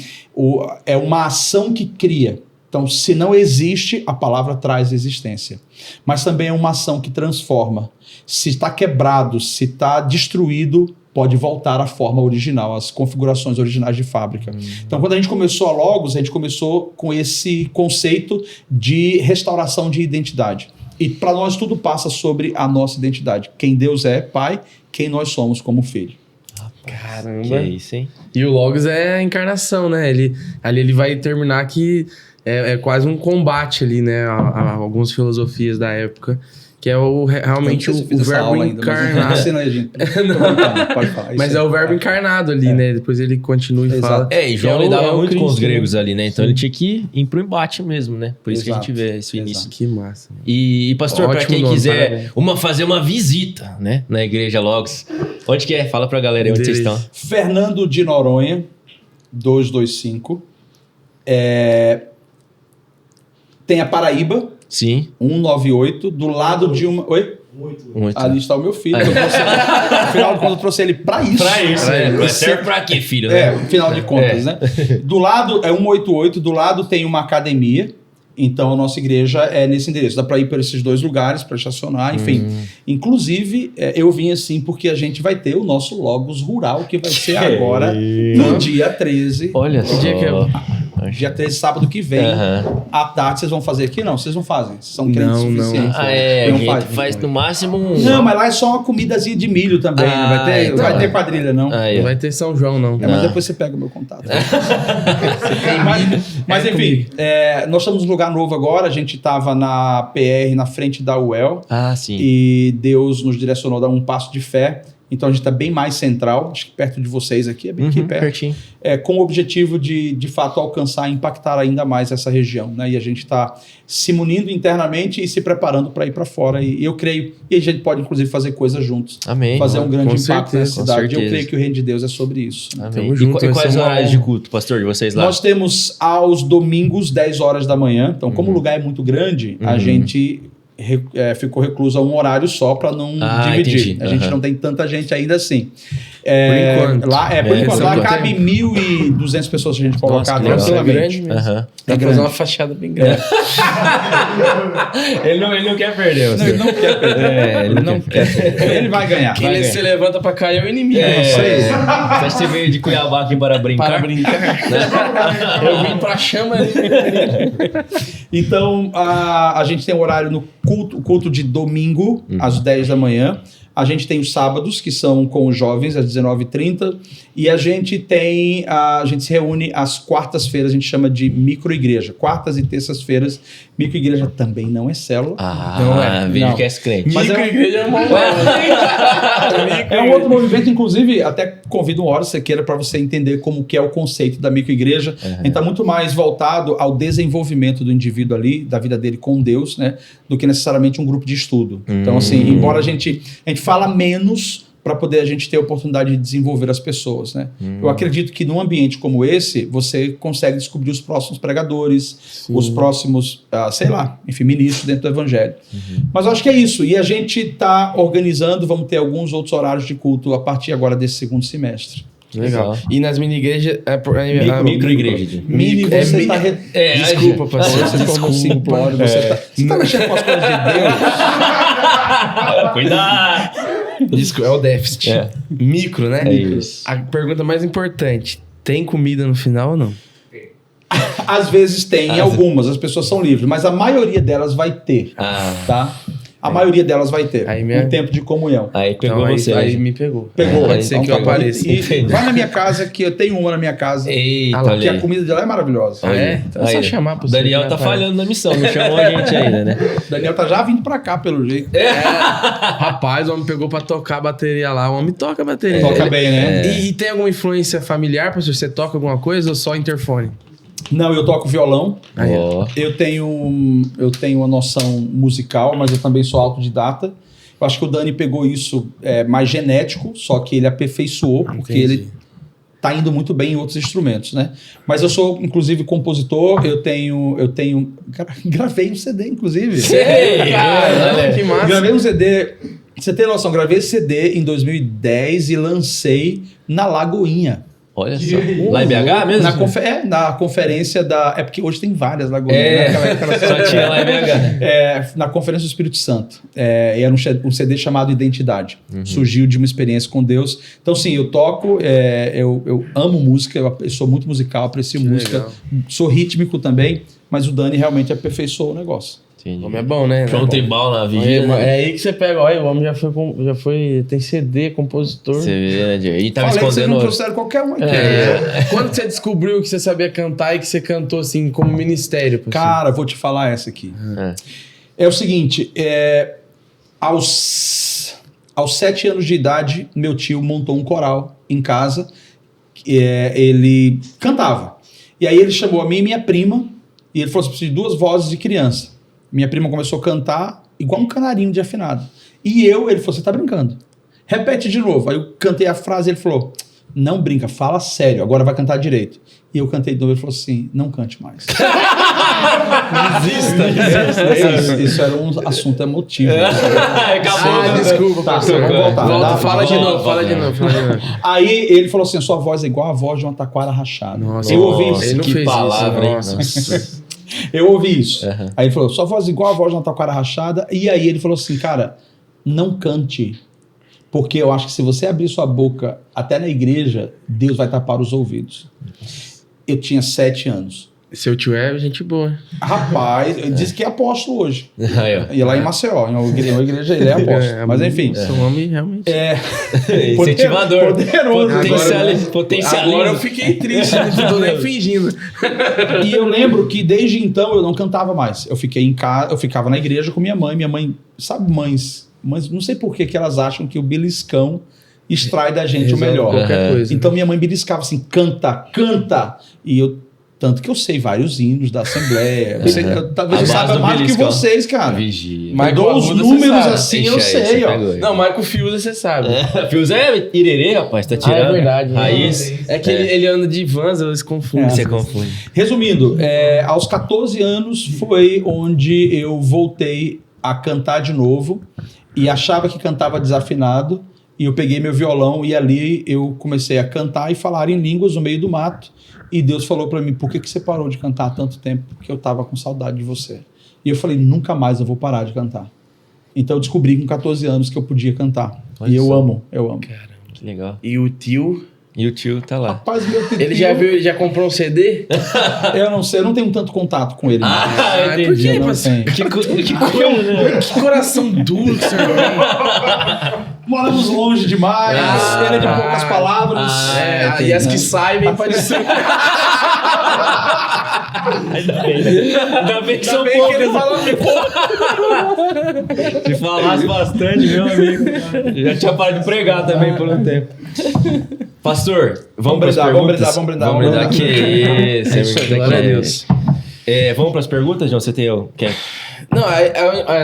S3: é uma ação que cria. Então, se não existe, a palavra traz existência. Mas também é uma ação que transforma. Se está quebrado, se está destruído, pode voltar à forma original, às configurações originais de fábrica. Então, quando a gente começou a Logos, a gente começou com esse conceito de restauração de identidade. E para nós tudo passa sobre a nossa identidade. Quem Deus é, Pai, quem nós somos como filho.
S1: Caramba.
S2: Que isso, hein?
S1: E o Logos é a encarnação, né? Ele vai terminar que é quase um combate ali, né? A algumas filosofias da época. Que é realmente o verbo encarnado.
S3: Pode falar.
S1: Mas é o verbo encarnado ali, né? Depois ele continua e fala.
S2: E João lidava muito com os gregos ali, né? Então ele tinha que ir pro embate mesmo, né? Por isso que a gente vê esse início.
S1: Que massa.
S2: E pastor, para quem quiser fazer uma visita, né? Na igreja Logos. Onde que é? Fala pra galera aí onde vocês estão.
S3: Fernando de Noronha, 225. Tem a Paraíba.
S2: Sim.
S3: 198, do lado de uma... Oi? Muito. Ali está o meu filho. Afinal de contas, eu trouxe ele para isso.
S2: Para isso, serve para quê, filho?
S3: Afinal de contas, né? Do lado, 188, do lado tem uma academia. Então, a nossa igreja é nesse endereço. Dá para ir para esses dois lugares, para estacionar, enfim. Inclusive, eu vim assim porque a gente vai ter o nosso Logos Rural, que vai ser agora, no dia 13.
S2: Olha só.
S1: Que dia que é?
S3: Dia 13, sábado que vem. À tarde, vocês vão fazer aqui? Não, vocês não fazem. Vocês são crentes suficientes.
S2: Ah, é.
S3: Não
S2: A gente faz no máximo um...
S3: Não, mas lá é só uma comidazinha de milho também.
S2: Ah,
S3: não vai ter quadrilha, não.
S1: Não vai ter São João, não.
S3: Mas depois você pega o meu contato. Mas enfim, nós estamos num lugar novo agora. A gente estava na PR, na frente da UEL.
S2: Ah, sim.
S3: E Deus nos direcionou a dar um passo de fé. Então a gente está bem mais central, acho que perto de vocês aqui, é bem aqui perto.
S2: Pertinho.
S3: Com o objetivo de fato alcançar e impactar ainda mais essa região, né? E a gente está se munindo internamente e se preparando para ir para fora. E eu creio, e a gente pode inclusive fazer coisas juntos.
S2: Amém.
S3: Fazer um grande impacto na cidade.
S2: Com
S3: Eu creio que o reino de Deus é sobre isso.
S2: Amém. E quais horários de culto, pastor, de vocês lá?
S3: Nós temos aos domingos, 10 horas da manhã. Então, como o lugar é muito grande, a gente ficou recluso a um horário só para não dividir.
S2: Entendi.
S3: A gente não tem tanta gente ainda assim.
S1: Por enquanto.
S3: Por enquanto. Lá cabe 1.200 pessoas se a gente colocar tranquilamente.
S1: Dá pra fazer uma fachada bem grande.
S2: Ele não quer perder.
S3: Ele não quer perder.
S2: Ele não quer.
S3: Ele vai ganhar.
S1: Quem se levanta pra cair é o inimigo.
S2: Você veio de Cuiabá aqui para brincar.
S1: Para brincar. Eu vim pra chama.
S3: Então, a gente tem um horário no culto de domingo, às 10 da manhã. A gente tem os sábados, que são com os jovens, às 19h30. E a gente se reúne às quartas-feiras, a gente chama de microigreja. Quartas e terças-feiras, microigreja também não é célula.
S2: Vídeo que é crente.
S3: Mas
S1: microigreja é uma
S3: é um outro movimento, inclusive, até convido uma hora, se você queira, para você entender como que é o conceito da microigreja. A gente está muito mais voltado ao desenvolvimento do indivíduo ali, da vida dele com Deus, né, do que necessariamente um grupo de estudo. Então, assim, embora a gente fala menos para poder a gente ter a oportunidade de desenvolver as pessoas, né? Eu acredito que num ambiente como esse, você consegue descobrir os próximos pregadores, os próximos, ministros dentro do evangelho. Mas eu acho que é isso. E a gente está organizando, vamos ter alguns outros horários de culto a partir agora desse segundo semestre.
S1: Legal. E nas mini-igrejas...
S2: Micro-igreja.
S3: Você tá...
S1: Desculpa, pastor.
S3: Você tá mexendo com as coisas de Deus?
S2: Cuidado!
S1: Desculpa, é o déficit. Micro, né?
S2: Isso.
S1: A pergunta mais importante. Tem comida no final ou não?
S3: Às vezes tem, algumas. As pessoas são livres. Mas a maioria delas vai ter. Tá? A maioria delas vai ter um tempo de comunhão.
S2: Aí pegou
S1: então,
S2: você.
S1: Aí me pegou.
S3: Pode
S1: ser que eu apareça.
S3: Vai na minha casa, que eu tenho uma na minha casa.
S2: Eita,
S3: que a comida de lá é maravilhosa.
S1: Então é só chamar pra você.
S2: Daniel tá falhando na missão, não chamou a gente ainda, né?
S3: Daniel tá já vindo pra cá, pelo jeito.
S1: Rapaz, o homem pegou pra tocar a bateria lá. O homem toca a bateria.
S3: Toca bem, né?
S1: E tem alguma influência familiar, professor? Você toca alguma coisa ou só interfone?
S3: Não, eu toco violão. Eu tenho uma noção musical, mas eu também sou autodidata. Eu acho que o Dani pegou isso mais genético, só que ele aperfeiçoou, porque ele tá indo muito bem em outros instrumentos, né? Mas eu sou, inclusive, compositor. Eu tenho gravei um CD, inclusive.
S1: Cara, que massa.
S3: Gravei um CD. Você tem noção? Gravei esse CD em 2010 e lancei na Lagoinha.
S2: Olha só. Lá em BH mesmo?
S3: Na conferência da... É porque hoje tem várias Lagoinhas.
S2: Só tinha lá em BH.
S3: Na Conferência do Espírito Santo. Era um CD chamado Identidade. Surgiu de uma experiência com Deus. Então, sim, eu toco, eu amo música, eu sou muito musical, aprecio música. Legal. Sou rítmico também, mas o Dani realmente aperfeiçoou o negócio.
S1: O homem é bom, né?
S2: João Tribal na vigília.
S1: É aí que você pega, olha, o homem já foi tem CD, compositor.
S2: Você vê, né? E tava
S3: escondendo...
S2: Vocês
S3: não trouxeram qualquer um aqui.
S1: Quando você descobriu que você sabia cantar e que você cantou assim, como ministério?
S3: Cara, vou te falar essa aqui. É o seguinte, aos 7 anos de idade, meu tio montou um coral em casa. Ele cantava. E aí ele chamou a mim e minha prima, e ele falou assim, preciso de 2 vozes de criança. Minha prima começou a cantar igual um canarinho de afinado. E ele falou, você tá brincando. Repete de novo. Aí eu cantei a frase e ele falou, não brinca, fala sério, agora vai cantar direito. E eu cantei de novo e ele falou assim, não cante mais. Desista. Isso era um assunto emotivo.
S2: Acabou.
S1: Desculpa,
S3: pastor. Vamos voltar.
S1: Fala de novo.
S3: Aí ele falou assim, a sua voz é igual a voz de uma taquara rachada.
S1: Nossa,
S3: eu ouvi isso.
S1: Ele não
S2: que
S1: fez
S2: palavra,
S1: isso.
S2: hein?
S3: Eu ouvi isso. Aí ele falou, sua voz é igual a voz de uma taquara rachada. E aí ele falou assim, cara, não cante. Porque eu acho que se você abrir sua boca até na igreja, Deus vai tapar os ouvidos. Eu tinha 7 anos.
S1: Seu tio é gente boa.
S3: Rapaz, ele disse que é apóstolo hoje.
S2: Aí, ó.
S3: E lá em Maceió, em uma igreja ele é apóstolo. Mas enfim.
S1: Seu homem realmente.
S2: Incentivador.
S3: Poderoso.
S2: Potencialista.
S1: Agora eu fiquei triste, não tô nem fingindo.
S3: E eu lembro que desde então eu não cantava mais. Eu fiquei em casa, eu ficava na igreja com minha mãe. Minha mãe, sabe, mães, não sei por que elas acham que o beliscão extrai da gente o melhor.
S1: Qualquer coisa.
S3: Então minha mãe beliscava assim, canta. E eu, tanto que eu sei vários hinos da Assembleia. Talvez eu saiba mais do que vocês, cara.
S2: Vigia.
S3: Eu dou os números assim, eu sei, ó.
S1: Não, Marco Fiuza, você sabe.
S2: Fios é irerê, rapaz, tá tirando.
S1: É verdade.
S2: Raiz.
S1: É que ele anda de vans, eles confundem.
S2: Você confunde.
S3: Resumindo, aos 14 anos foi onde eu voltei a cantar de novo e achava que cantava desafinado. E eu peguei meu violão e ali eu comecei a cantar e falar em línguas no meio do mato. E Deus falou pra mim, por que você parou de cantar há tanto tempo? Porque eu tava com saudade de você. E eu falei, nunca mais eu vou parar de cantar. Então eu descobri com 14 anos que eu podia cantar.
S2: Olha
S3: e eu
S2: só.
S3: amo.
S2: Caramba, que legal.
S1: E o tio,
S2: E o tio tá lá.
S3: Rapaz, meu tio,
S1: ele já comprou um CD?
S3: Eu não sei, eu não tenho tanto contato com ele.
S2: entendi.
S1: Por quê,
S3: Eu não
S1: parceiro?
S3: tenho.
S2: Que coisa, né?
S1: Que coração duro que você tem.
S3: Moramos longe demais, ele é de poucas palavras.
S1: E as que saem, vem pra dizer.
S2: Ainda bem que são
S1: Ainda bem que ele
S2: poucas. Se falasse bastante, meu amigo. Já tinha parado de pregar também por um tempo. Pastor, vamos para as perguntas?
S3: Vamos brindar.
S2: Vamos brindar. Que isso,
S1: É isso aí, glória a Deus.
S2: Vamos para as perguntas, João? Você tem quer?
S1: Não,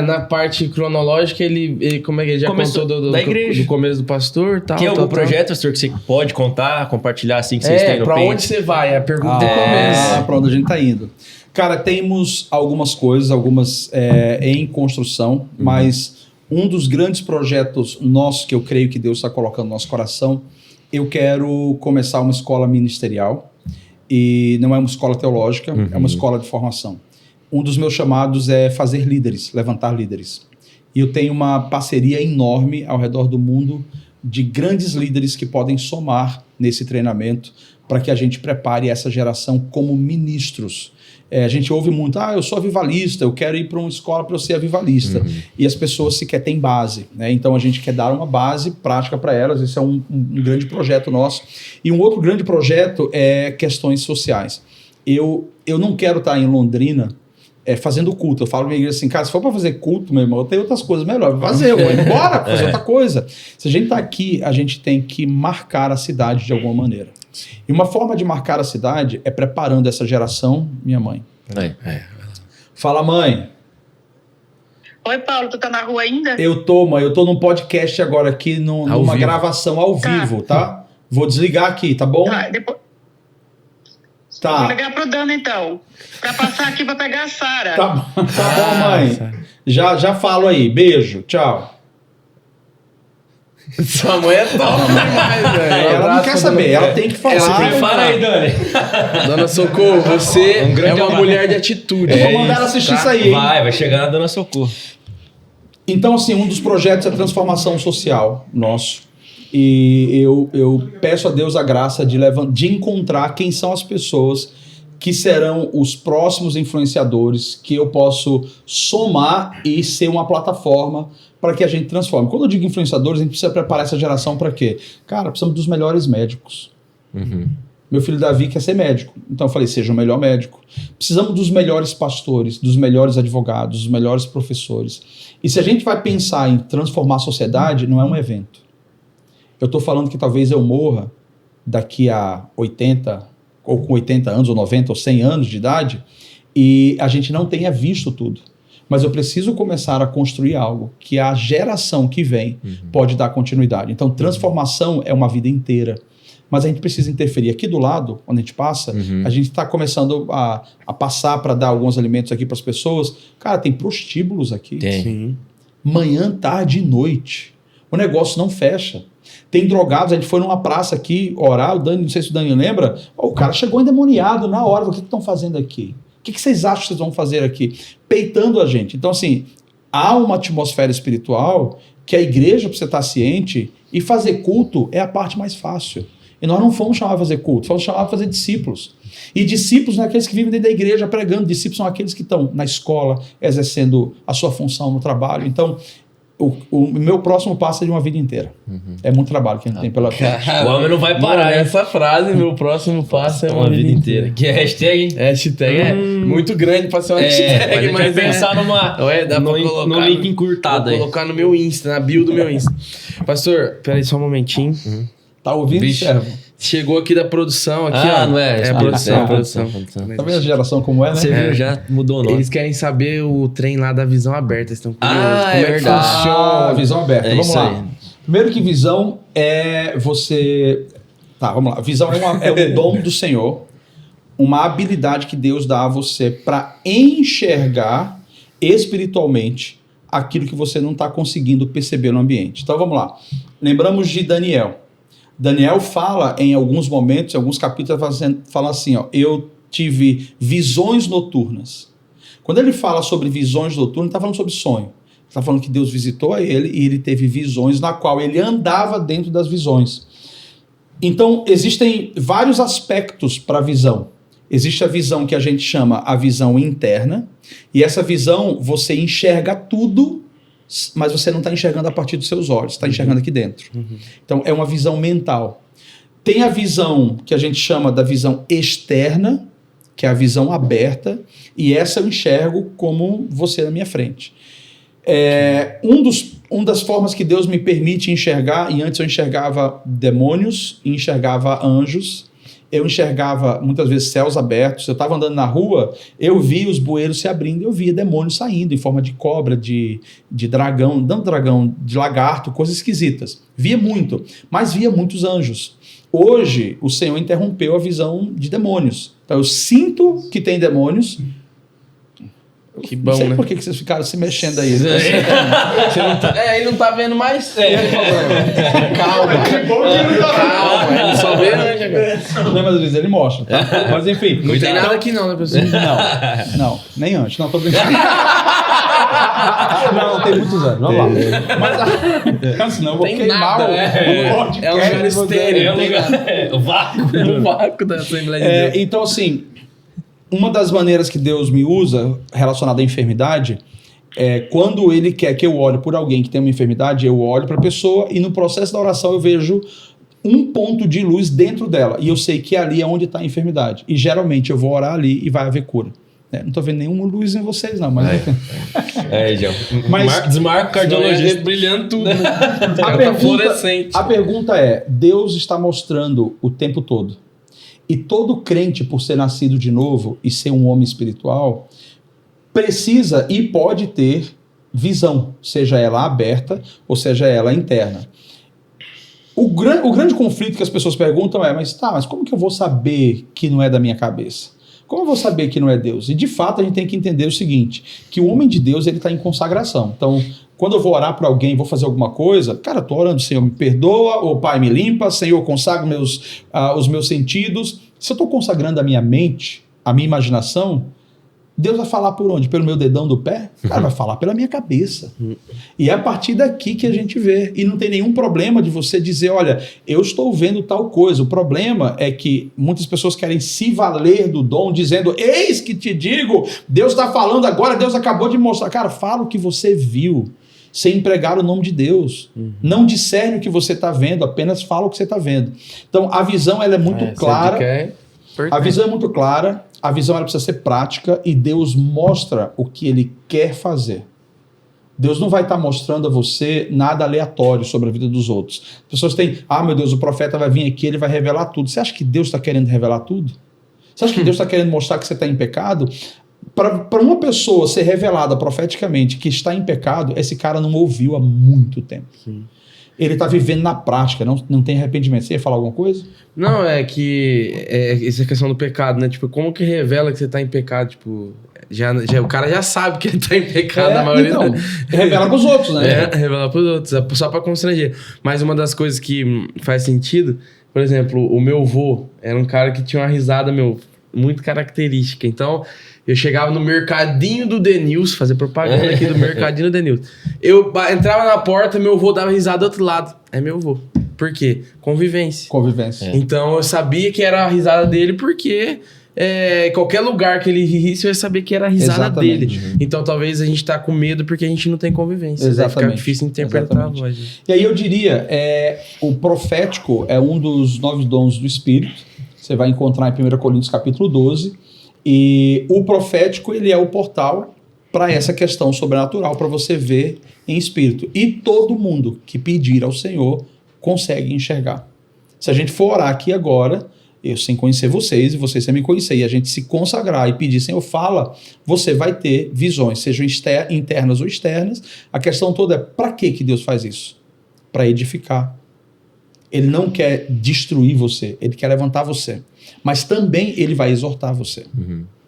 S1: na parte cronológica, ele como é que ele já
S2: Começou
S1: contou
S2: da igreja.
S1: do começo do pastor e tal.
S2: Tem algum
S1: tal.
S2: projeto, pastor, que você pode contar, compartilhar assim que vocês têm no
S1: pra
S2: peito?
S1: onde você vai? A pergunta do começo.
S3: Pra onde a gente tá indo. Cara, temos algumas coisas, algumas em construção, mas um dos grandes projetos nossos que eu creio que Deus está colocando no nosso coração, eu quero começar uma escola ministerial. E não é uma escola teológica, é uma escola de formação. Um dos meus chamados é fazer líderes, levantar líderes. E eu tenho uma parceria enorme ao redor do mundo de grandes líderes que podem somar nesse treinamento para que a gente prepare essa geração como ministros. A gente ouve muito, eu sou avivalista, eu quero ir para uma escola para eu ser avivalista. E as pessoas sequer têm base, né? Então a gente quer dar uma base prática para elas, esse é um grande projeto nosso. E um outro grande projeto é questões sociais. Eu não quero estar em Londrina fazendo culto. Eu falo pra minha igreja assim, cara, se for para fazer culto, meu irmão, eu tenho outras coisas melhores. Fazer, eu vou embora fazer outra coisa. Se a gente está aqui, a gente tem que marcar a cidade de alguma maneira. E uma forma de marcar a cidade é preparando essa geração, minha mãe. Fala, mãe.
S4: Oi, Paulo, tu tá na rua ainda?
S3: Eu tô, mãe. Eu tô num podcast agora aqui, numa gravação ao vivo, tá? Vou desligar aqui, tá bom?
S4: Depois...
S3: Tá.
S4: Vou ligar pro Dano, então. Pra passar aqui pra pegar a Sara.
S3: Tá bom, mãe. Já falo aí. Beijo. Tchau.
S1: Sua mãe é top demais, velho.
S3: Ela não quer saber, ela tem que falar.
S2: Se prepara aí, Dani.
S1: Dona Socorro, você é uma mulher de atitude.
S3: Eu vou mandar ela assistir isso aí, hein?
S2: Vai chegar na Dona Socorro.
S3: Então, assim, um dos projetos é a transformação social nosso. E eu peço a Deus a graça de encontrar quem são as pessoas que serão os próximos influenciadores que eu posso somar e ser uma plataforma para que a gente transforme. Quando eu digo influenciadores, a gente precisa preparar essa geração para quê? Cara, precisamos dos melhores médicos. Meu filho Davi quer ser médico. Então eu falei, seja o melhor médico. Precisamos dos melhores pastores, dos melhores advogados, dos melhores professores. E se a gente vai pensar em transformar a sociedade, não é um evento. Eu estou falando que talvez eu morra daqui a 80, ou com 80 anos, ou 90, ou 100 anos de idade, e a gente não tenha visto tudo. Mas eu preciso começar a construir algo que a geração que vem pode dar continuidade. Então, transformação é uma vida inteira. Mas a gente precisa interferir. Aqui do lado, onde a gente passa, a gente está começando a passar para dar alguns alimentos aqui para as pessoas. Cara, tem prostíbulos aqui.
S2: Tem.
S1: Sim.
S3: Manhã, tarde e noite. O negócio não fecha. Tem drogados, a gente foi numa praça aqui orar, o Dani, não sei se o Dani lembra, o cara chegou endemoniado na hora. O que estão fazendo aqui? O que vocês acham que vocês vão fazer aqui? Peitando a gente. Então, assim, há uma atmosfera espiritual que a igreja precisa estar ciente, e fazer culto é a parte mais fácil. E nós não fomos chamados a fazer culto, fomos chamados a fazer discípulos. E discípulos não é aqueles que vivem dentro da igreja pregando, discípulos são aqueles que estão na escola, exercendo a sua função no trabalho. Então, o meu próximo passo é de uma vida inteira. É muito trabalho que a gente tem pela frente.
S2: O homem não vai parar, hein?
S1: Essa frase, meu próximo passo é
S2: Uma vida inteira. Que é hashtag, hein?
S1: Hashtag é muito grande pra ser uma hashtag,
S2: mas pensar
S1: dá pra colocar
S2: no link encurtado aí.
S1: Vou colocar no meu Insta, na bio do meu Insta. Pastor, peraí só um momentinho.
S3: Tá ouvindo,
S1: Vixe,
S3: servo?
S1: Chegou aqui da produção, aqui, ó.
S2: Não é?
S1: É produção.
S3: Tá vendo a geração como é, né?
S2: Você viu, já mudou o nome.
S1: Eles querem saber o trem lá da visão aberta. Eles estão curiosos.
S2: É
S1: que
S2: verdade.
S3: Funciona. Visão aberta. Vamos
S2: isso
S3: lá.
S2: aí.
S3: Primeiro que visão é você... Tá, vamos lá. Visão é um dom do Senhor, uma habilidade que Deus dá a você para enxergar espiritualmente aquilo que você não está conseguindo perceber no ambiente. Então vamos lá. Lembramos de Daniel. Daniel fala em alguns momentos, em alguns capítulos, fala assim, ó, eu tive visões noturnas. Quando ele fala sobre visões noturnas, ele está falando sobre sonho. Ele está falando que Deus visitou a ele e ele teve visões na qual ele andava dentro das visões. Então, existem vários aspectos para a visão. Existe a visão que a gente chama a visão interna, e essa visão você enxerga tudo, mas você não está enxergando a partir dos seus olhos, está enxergando aqui dentro. Então, é uma visão mental. Tem a visão que a gente chama da visão externa, que é a visão aberta, e essa eu enxergo como você na minha frente. Uma das formas que Deus me permite enxergar, e antes eu enxergava demônios, e enxergava anjos, eu enxergava muitas vezes céus abertos, eu estava andando na rua, eu via os bueiros se abrindo, eu via demônios saindo em forma de cobra, de dragão, não dragão, de lagarto, coisas esquisitas. Via muito, mas via muitos anjos. Hoje, o Senhor interrompeu a visão de demônios. Então, eu sinto que tem demônios.
S1: Que bom,
S3: não sei
S1: né?
S3: por que vocês ficaram se mexendo aí.
S1: Ele não tá vendo mais? Calma. Ele só vê anjo agora.
S3: Não, mas às vezes ele mostra, tá? Mas enfim.
S1: Não tem nada aqui não, né, pessoal?
S3: Não, nem antes. Não, tô brincando. Não, tem muitos anos. Vamos lá. Mas senão eu vou
S1: Tem
S3: queimar
S1: nada,
S3: o podcast.
S1: É um lugar estéreo.
S2: O vácuo.
S1: O vácuo da Assembleia de Deus.
S3: Então, assim, uma das maneiras que Deus me usa relacionada à enfermidade é quando Ele quer que eu olhe por alguém que tem uma enfermidade, eu olho para a pessoa e no processo da oração eu vejo um ponto de luz dentro dela. E eu sei que ali é onde está a enfermidade. E geralmente eu vou orar ali e vai haver cura. Não estou vendo nenhuma luz em vocês, não. Mas
S2: João.
S3: Mas
S2: Desmarca o cardiologista.
S1: Brilhando tudo.
S3: A pergunta é, Deus está mostrando o tempo todo. E todo crente, por ser nascido de novo e ser um homem espiritual, precisa e pode ter visão, seja ela aberta ou seja ela interna. O grande conflito que as pessoas perguntam é, mas como que eu vou saber que não é da minha cabeça? Como eu vou saber que não é Deus? E de fato a gente tem que entender o seguinte, que o homem de Deus ele está em consagração. Então, quando eu vou orar para alguém, vou fazer alguma coisa, cara, estou orando, Senhor, me perdoa, ou Pai, me limpa, Senhor, consagra os meus sentidos. Se eu estou consagrando a minha mente, a minha imaginação, Deus vai falar por onde? Pelo meu dedão do pé? Cara, vai falar pela minha cabeça. E é a partir daqui que a gente vê. E não tem nenhum problema de você dizer, olha, eu estou vendo tal coisa. O problema é que muitas pessoas querem se valer do dom, dizendo, eis que te digo, Deus está falando agora, Deus acabou de mostrar. Cara, fala o que você viu, sem empregar o nome de Deus. Não discerne o que você está vendo, apenas fala o que você está vendo. Então, a visão ela é muito clara. A visão é muito clara, a visão ela precisa ser prática e Deus mostra o que Ele quer fazer. Deus não vai estar mostrando a você nada aleatório sobre a vida dos outros. As pessoas têm, meu Deus, o profeta vai vir aqui, ele vai revelar tudo. Você acha que Deus está querendo revelar tudo? Você acha que Deus está querendo mostrar que você está em pecado? Para uma pessoa ser revelada profeticamente que está em pecado, esse cara não ouviu há muito tempo. Sim. Ele está vivendo na prática, não tem arrependimento. Você ia falar alguma coisa?
S1: Não, é que essa questão do pecado, né? Tipo, como que revela que você está em pecado? Tipo, o cara já sabe que ele está em pecado, a maioria.
S3: Então, revela para os outros, né?
S1: Revela para os outros, só para constranger. Mas uma das coisas que faz sentido, por exemplo, o meu avô era um cara que tinha uma risada, muito característica. Então, eu chegava no mercadinho do Denilson, fazer propaganda aqui do mercadinho do Denilson. Eu entrava na porta, meu avô dava risada do outro lado. É meu avô. Por quê? Convivência.
S3: Convivência.
S1: Então eu sabia que era a risada dele porque qualquer lugar que ele risse, eu ia saber que era a risada
S3: Exatamente.
S1: dele. Então talvez a gente tá com medo porque a gente não tem convivência. Vai ficar difícil interpretar a voz.
S3: E aí eu diria, o profético é um dos 9 dons do Espírito. Você vai encontrar em 1 Coríntios capítulo 12. E o profético, ele é o portal para essa questão sobrenatural, para você ver em espírito. E todo mundo que pedir ao Senhor consegue enxergar. Se a gente for orar aqui agora, eu sem conhecer vocês e vocês sem me conhecer, e a gente se consagrar e pedir, Senhor, fala, você vai ter visões, sejam internas ou externas. A questão toda é, para que Deus faz isso? Para edificar. Ele não quer destruir você, ele quer levantar você. Mas também ele vai exortar você.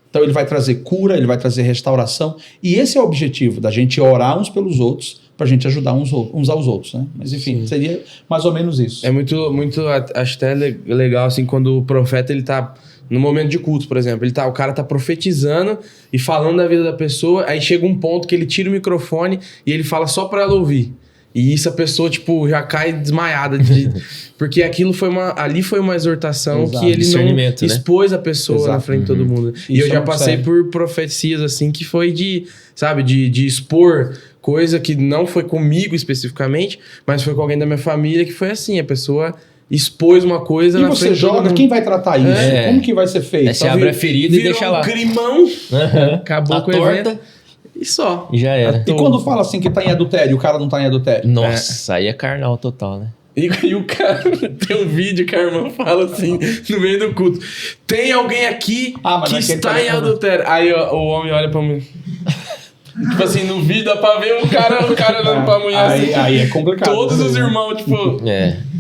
S3: Então ele vai trazer cura, ele vai trazer restauração. E esse é o objetivo, da gente orar uns pelos outros, para a gente ajudar uns aos outros, né? Mas enfim, seria mais ou menos isso.
S1: É muito, acho até legal, assim, quando o profeta, ele tá no momento de culto, por exemplo, o cara tá profetizando e falando da vida da pessoa, aí chega um ponto que ele tira o microfone e ele fala só para ela ouvir. E isso a pessoa, tipo, já cai desmaiada. Porque aquilo ali foi uma exortação. Exato. Que ele não expôs a pessoa na frente de todo mundo. E eu já passei por profecias, assim, que foi de expor coisa que não foi comigo especificamente, mas foi com alguém da minha família, que foi assim, a pessoa expôs uma coisa
S3: e na frente de todo mundo. Quem vai tratar isso? Como que vai ser feito?
S2: Você abre a ferida e deixa lá.
S1: Crimão, acabou com o evento. E só.
S2: E já era.
S3: E quando fala assim que tá em adultério, o cara não tá em adultério?
S2: Nossa, aí é carnal total, né?
S1: E o cara, tem um vídeo que a irmã fala assim, no meio do culto, tem alguém aqui que está em adultério. Aí o homem olha pra mim. Tipo assim, no vídeo dá pra ver o cara olhando pra mulher assim.
S3: Aí é complicado.
S1: Todos os irmãos, tipo...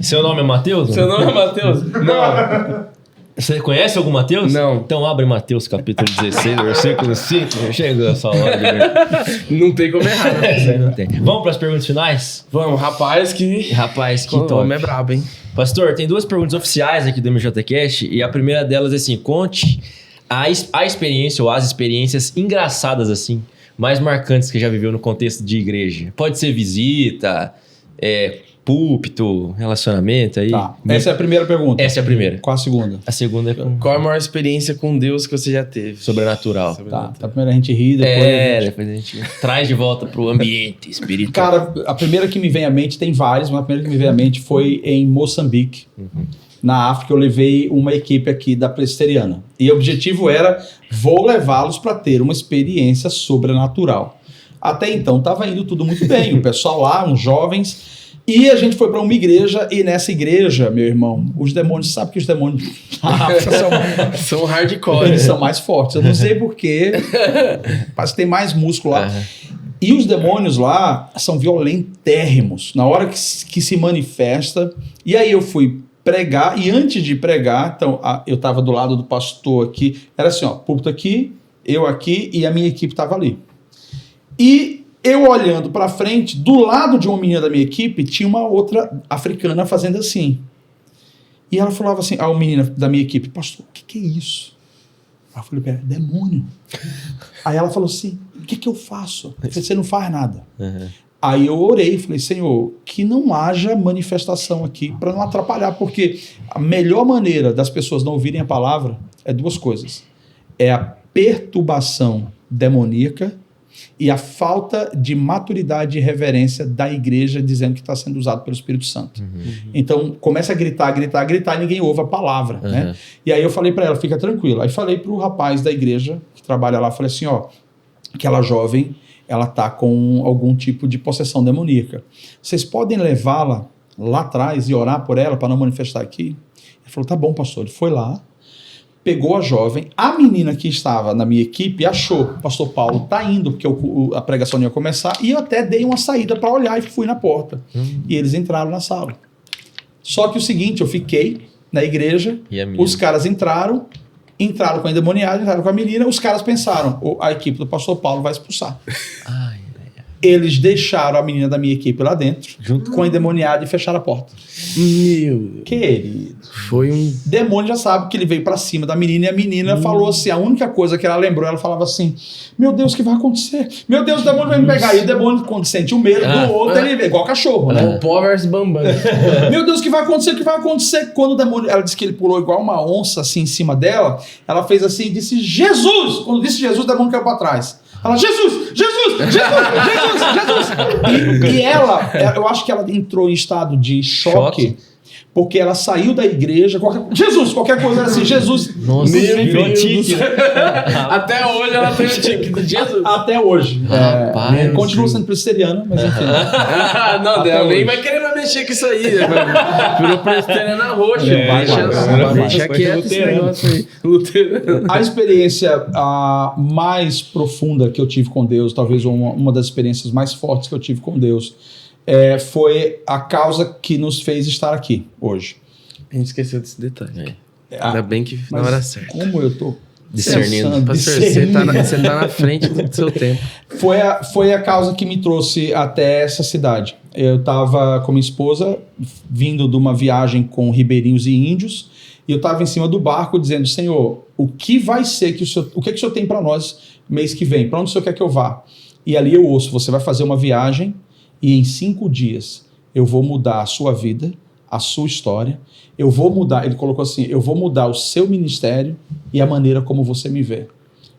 S2: Seu nome é Mateus?
S1: Seu nome é Mateus? Não.
S2: Você conhece algum Mateus?
S1: Não.
S2: Então abre Mateus capítulo 16, versículo 5. Chegou essa hora.
S1: Não tem como errar, né?
S2: Não tem. Vamos para as perguntas finais?
S1: Vamos, rapaz que top. O homem é brabo, hein?
S2: Pastor, tem 2 perguntas oficiais aqui do MJCast e a primeira delas é assim, conte a experiência ou as experiências engraçadas assim, mais marcantes que já viveu no contexto de igreja. Pode ser visita, púlpito, relacionamento aí.
S3: Tá. Essa é a primeira pergunta.
S2: Essa é a primeira.
S3: Qual a segunda?
S2: A segunda é
S1: qual a maior experiência com Deus que você já teve?
S2: Sobrenatural.
S3: Tá. Primeiro a gente ri,
S2: depois a gente traz de volta pro ambiente espiritual.
S3: Cara, a primeira que me vem à mente, tem várias, mas a primeira que me vem à mente foi em Moçambique. Na África, eu levei uma equipe aqui da Presbiteriana. E o objetivo era, vou levá-los para ter uma experiência sobrenatural. Até então estava indo tudo muito bem. O pessoal lá, uns jovens... E a gente foi para uma igreja, e nessa igreja, meu irmão, os demônios, sabe que os demônios
S1: são hardcore.
S3: Eles são mais fortes. Eu não sei porquê, parece que tem mais músculo lá. E os demônios lá são violentérrimos. Na hora que se manifesta, e aí eu fui pregar, e antes de pregar, então eu estava do lado do pastor aqui, era assim, ó, púlpito aqui, eu aqui, e a minha equipe estava ali. E eu olhando para frente, do lado de uma menina da minha equipe, tinha uma outra africana fazendo assim. E ela falava assim, a menina da minha equipe, pastor, o que é isso? Aí eu falei, pera, demônio. Aí ela falou assim, o que eu faço? Eu falei, você não faz nada. Aí eu orei, falei, Senhor, que não haja manifestação aqui para não atrapalhar, porque a melhor maneira das pessoas não ouvirem a palavra é 2 coisas. É a perturbação demoníaca e a falta de maturidade e reverência da igreja dizendo que está sendo usado pelo Espírito Santo. Então, começa a gritar e ninguém ouve a palavra. Né? E aí eu falei para ela, fica tranquila. Aí falei para o rapaz da igreja que trabalha lá, falei assim, ó, aquela jovem, ela está com algum tipo de possessão demoníaca. Vocês podem levá-la lá atrás e orar por ela para não manifestar aqui? Ele falou, tá bom, pastor. Ele foi lá, pegou a jovem, a menina que estava na minha equipe achou, o pastor Paulo tá indo, porque a pregação ia começar, e eu até dei uma saída para olhar e fui na porta. E eles entraram na sala. Só que o seguinte, eu fiquei na igreja, os caras entraram com a endemoniada, entraram com a menina, os caras pensaram, a equipe do pastor Paulo vai expulsar. Eles deixaram a menina da minha equipe lá dentro,
S2: Junto
S3: com a endemoniada, e fecharam a porta.
S1: Meu.
S3: Querido.
S1: Foi um.
S3: Demônio já sabe que ele veio pra cima da menina, e a menina falou assim, a única coisa que ela lembrou, ela falava assim, meu Deus, o que vai acontecer? Meu Deus, o demônio vai me pegar. E o demônio, quando sente o medo do outro, ele vê, igual cachorro, né?
S1: Popó versus Bambam.
S3: Meu Deus, o que vai acontecer? O que vai acontecer? Quando o demônio, ela disse que ele pulou igual uma onça, assim, em cima dela, ela fez assim e disse, Jesus! Quando disse Jesus, o demônio caiu pra trás. Ela, Jesus! Jesus! Jesus! Jesus! E ela, eu acho que ela entrou em estado de choque. Porque ela saiu da igreja, qualquer coisa era assim, Jesus.
S1: Nossa,
S2: virou tique.
S1: Até hoje ela tem o tique do Jesus.
S3: Até hoje.
S1: Rapaz.
S3: Continua sendo presbiteriana, mas enfim.
S1: Não,
S3: Até
S1: ela nem
S3: hoje.
S1: vai querer mais mexer com isso aí. Virou presbiteriana roxa.
S3: Vai.
S1: Deixa quieto esse negócio aí. Luterano.
S3: A experiência mais profunda que eu tive com Deus, talvez uma das experiências mais fortes que eu tive com Deus, foi a causa que nos fez estar aqui hoje.
S1: A gente esqueceu desse detalhe. Ainda bem que na
S3: Mas
S1: hora certa.
S3: como eu tô
S2: Discernindo.
S3: pensando,
S1: Pastor,
S3: discernindo.
S1: você tá na frente do seu tempo.
S3: Foi a causa que me trouxe até essa cidade. Eu estava com minha esposa vindo de uma viagem com ribeirinhos e índios, e eu estava em cima do barco dizendo, Senhor, o que vai ser que o que o Senhor tem para nós mês que vem? Para onde o Senhor quer que eu vá? E ali eu ouço, você vai fazer uma viagem e em 5 dias eu vou mudar a sua vida, a sua história, eu vou mudar, ele colocou assim, eu vou mudar o seu ministério e a maneira como você me vê.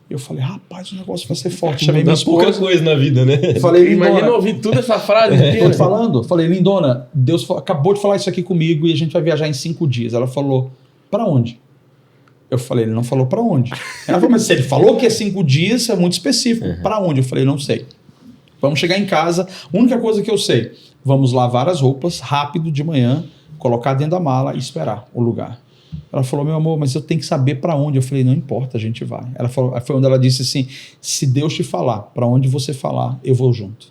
S3: Eu falei, rapaz, o negócio vai ser forte. Chamei minha
S2: Pouca
S3: esposa,
S2: coisa na vida, né?
S3: falei,
S1: Imagina
S3: Lindona,
S1: ouvir toda essa frase.
S3: tô te falando? Falei, Lindona, Deus acabou de falar isso aqui comigo e a gente vai viajar em 5 dias. Ela falou, para onde? Eu falei, ele não falou para onde. Ela falou, mas se ele falou que é 5 dias, é muito específico. Para onde? Eu falei, não sei. Vamos chegar em casa, a única coisa que eu sei, vamos lavar as roupas rápido de manhã, colocar dentro da mala e esperar o lugar. Ela falou, meu amor, mas eu tenho que saber para onde. Eu falei, não importa, a gente vai. Ela falou, foi onde ela disse assim, se Deus te falar, para onde você falar, eu vou junto.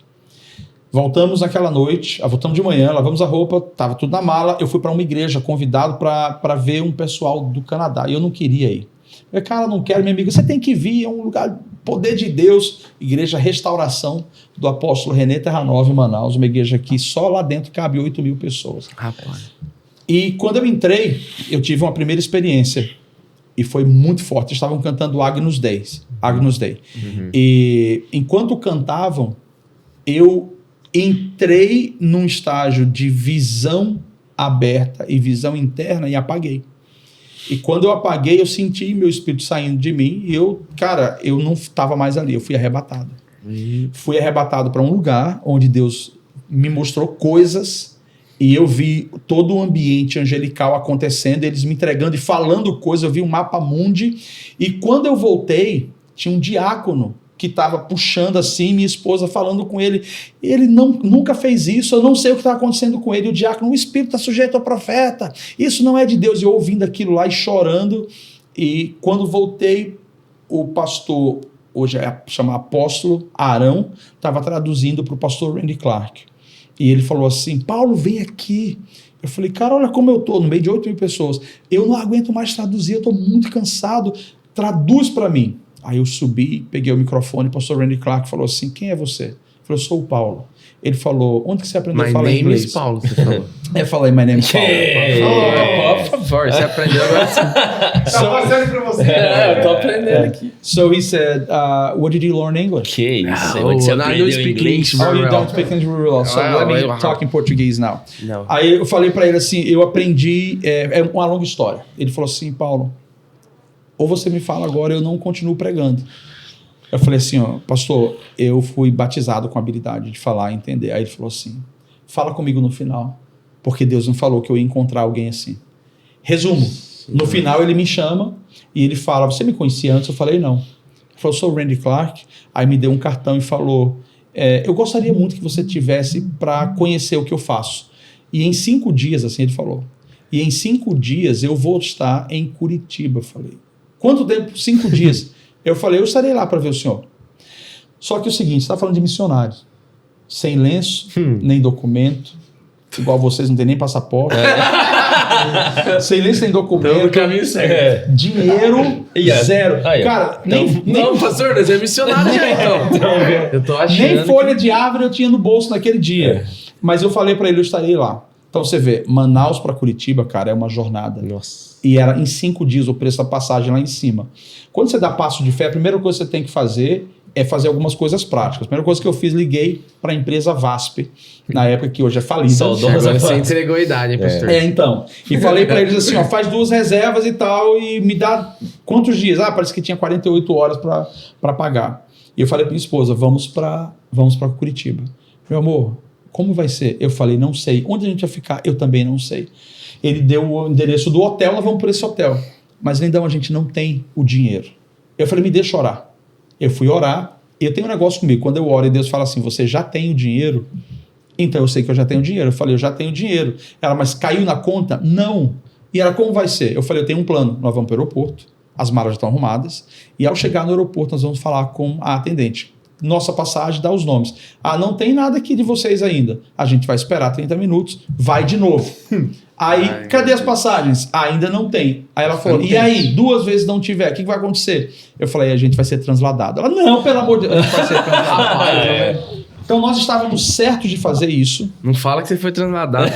S3: Voltamos naquela noite, voltamos de manhã, lavamos a roupa, estava tudo na mala, eu fui para uma igreja, convidado para ver um pessoal do Canadá, e eu não queria ir. Eu falei, cara, não quero, minha amiga, você tem que vir, é um lugar, poder de Deus, Igreja Restauração do Apóstolo René Terra Nova em Manaus, uma igreja que só lá dentro cabe 8.000 pessoas.
S1: Rapaz.
S3: E quando eu entrei, eu tive uma primeira experiência, e foi muito forte, estavam cantando Agnus Dei. E enquanto cantavam, eu entrei num estágio de visão aberta e visão interna e apaguei. E quando eu apaguei, eu senti meu espírito saindo de mim e eu não estava mais ali, eu fui arrebatado. Fui arrebatado para um lugar onde Deus me mostrou coisas e eu vi todo o ambiente angelical acontecendo, eles me entregando e falando coisas, eu vi um mapa mundi e quando eu voltei, tinha um diácono que estava puxando assim, minha esposa falando com ele, ele nunca fez isso, eu não sei o que está acontecendo com ele, o diácono, o espírito está sujeito ao profeta, isso não é de Deus, e eu ouvindo aquilo lá e chorando, e quando voltei, o pastor, hoje chama apóstolo Arão, estava traduzindo para o pastor Randy Clark, e ele falou assim, Paulo, vem aqui. Eu falei, cara, olha como eu estou, no meio de 8.000 pessoas, eu não aguento mais traduzir, eu estou muito cansado, traduz para mim. Aí eu subi, peguei o microfone, o pastor Randy Clark falou assim, quem é você? Eu falei, eu sou o Paulo. Ele falou, onde que você aprendeu a falar inglês?
S1: My name is Paulo, você falou.
S3: Eu falei, my name is Paulo.
S1: Por favor, você aprendeu agora sim.
S3: Tá passando pra você.
S1: Eu tô aprendendo aqui.
S3: So he said, what did you learn English?
S2: Que isso?
S1: Oh,
S2: Onde você
S1: now
S2: aprendeu
S1: you speak
S2: inglês?
S1: English.
S3: Oh, you
S1: Well.
S3: don't speak English very well, so let me talk in Portuguese now.
S1: Não.
S3: Aí eu falei pra ele assim, eu aprendi, é uma longa história. Ele falou assim, Paulo, ou você me fala agora, eu não continuo pregando. Eu falei assim, ó, pastor, eu fui batizado com a habilidade de falar e entender. Aí ele falou assim, fala comigo no final, porque Deus não falou que eu ia encontrar alguém assim. Resumo, no final ele me chama e ele fala, você me conhecia antes? Eu falei, não. Ele falou, sou o Randy Clark. Aí me deu um cartão e falou, eu gostaria muito que você tivesse para conhecer o que eu faço. E em 5 dias, assim ele falou, e em 5 dias eu vou estar em Curitiba. Eu falei, quanto tempo? 5 dias. Eu falei, eu estarei lá para ver o senhor. Só que é o seguinte, você está falando de missionários. Sem lenço, nem documento. Igual vocês, não tem nem passaporte. Sei nem se tem
S1: Então, no
S3: documento.
S1: caminho certo.
S3: Dinheiro, zero.
S2: Aí, ó.
S3: Cara, nem
S1: Não, pastor, você é missionário já, então. Eu tô achando.
S3: nem folha de árvore eu tinha no bolso naquele dia. Mas eu falei pra ele, eu estarei lá. Então você vê, Manaus pra Curitiba, cara, é uma jornada.
S2: Nossa.
S3: E era em 5 dias o preço da passagem lá em cima. Quando você dá passo de fé, a primeira coisa que você tem que fazer é fazer algumas coisas práticas. A primeira coisa que eu fiz, liguei para a empresa VASP, na época que hoje é falida.
S2: Saudosa
S1: Agora você
S2: VASP.
S1: entregou a idade, hein, pastor?
S3: Então. E falei para eles assim, ó, faz 2 reservas e tal, e me dá quantos dias? Ah, parece que tinha 48 horas para pagar. E eu falei para minha esposa, vamos para Curitiba. Meu amor, como vai ser? Eu falei, não sei. Onde a gente vai ficar? Eu também não sei. Ele deu o endereço do hotel, nós vamos por esse hotel. Mas, Lindão, a gente não tem o dinheiro. Eu falei, me deixa orar. Eu fui orar, e eu tenho um negócio comigo. Quando eu oro e Deus fala assim, você já tem o dinheiro? Então eu sei que eu já tenho dinheiro. Eu falei, eu já tenho dinheiro. Ela, mas caiu na conta? Não. E ela, como vai ser? Eu falei, eu tenho um plano. Nós vamos para o aeroporto, as malas já estão arrumadas, e ao chegar no aeroporto nós vamos falar com a atendente. Nossa passagem, dá os nomes. Ah, não tem nada aqui de vocês ainda. A gente vai esperar 30 minutos, vai de novo. Aí, cadê as passagens? Ainda não tem. Aí ela falou, e aí, 2 vezes não tiver, o que vai acontecer? Eu falei, a gente vai ser transladado. Ela, não, pelo amor de Deus, a gente vai ser transladado. Então nós estávamos certos de fazer isso.
S1: Não fala que você foi transladado.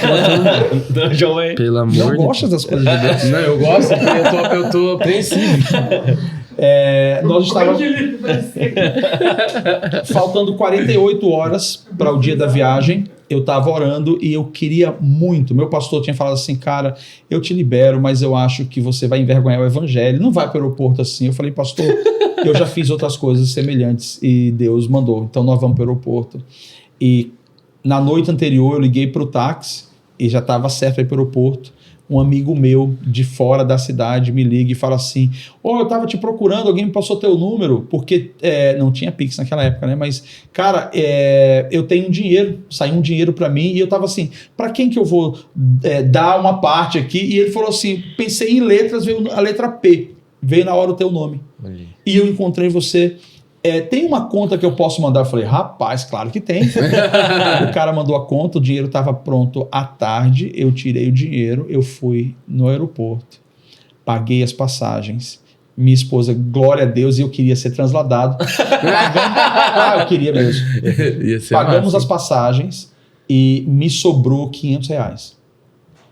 S2: Então, João, é...
S1: Pelo amor
S3: Não
S1: de
S3: gostas das coisas de Deus?
S1: Não, eu gosto, porque eu tô apreensivo.
S3: Nós estávamos faltando 48 horas para o dia da viagem. Eu estava orando e eu queria muito. Meu pastor tinha falado assim, cara, eu te libero, mas eu acho que você vai envergonhar o evangelho. Não vai para o aeroporto assim. Eu falei, pastor, eu já fiz outras coisas semelhantes e Deus mandou. Então nós vamos para o aeroporto. E na noite anterior eu liguei para o táxi e já estava certo para ir para o aeroporto. Um amigo meu de fora da cidade me liga e fala assim, eu estava te procurando, alguém me passou teu número, porque não tinha Pix naquela época, né? Mas, cara, eu tenho um dinheiro, saiu um dinheiro para mim, e eu tava assim, para quem que eu vou dar uma parte aqui? E ele falou assim, pensei em letras, veio a letra P, veio na hora o teu nome. E eu encontrei você... tem uma conta que eu posso mandar? Eu falei, rapaz, claro que tem. O cara mandou a conta, o dinheiro estava pronto à tarde, eu tirei o dinheiro, eu fui no aeroporto, paguei as passagens, minha esposa, glória a Deus, e eu queria ser transladado. Eu queria mesmo. Pagamos as passagens e me sobrou R$500.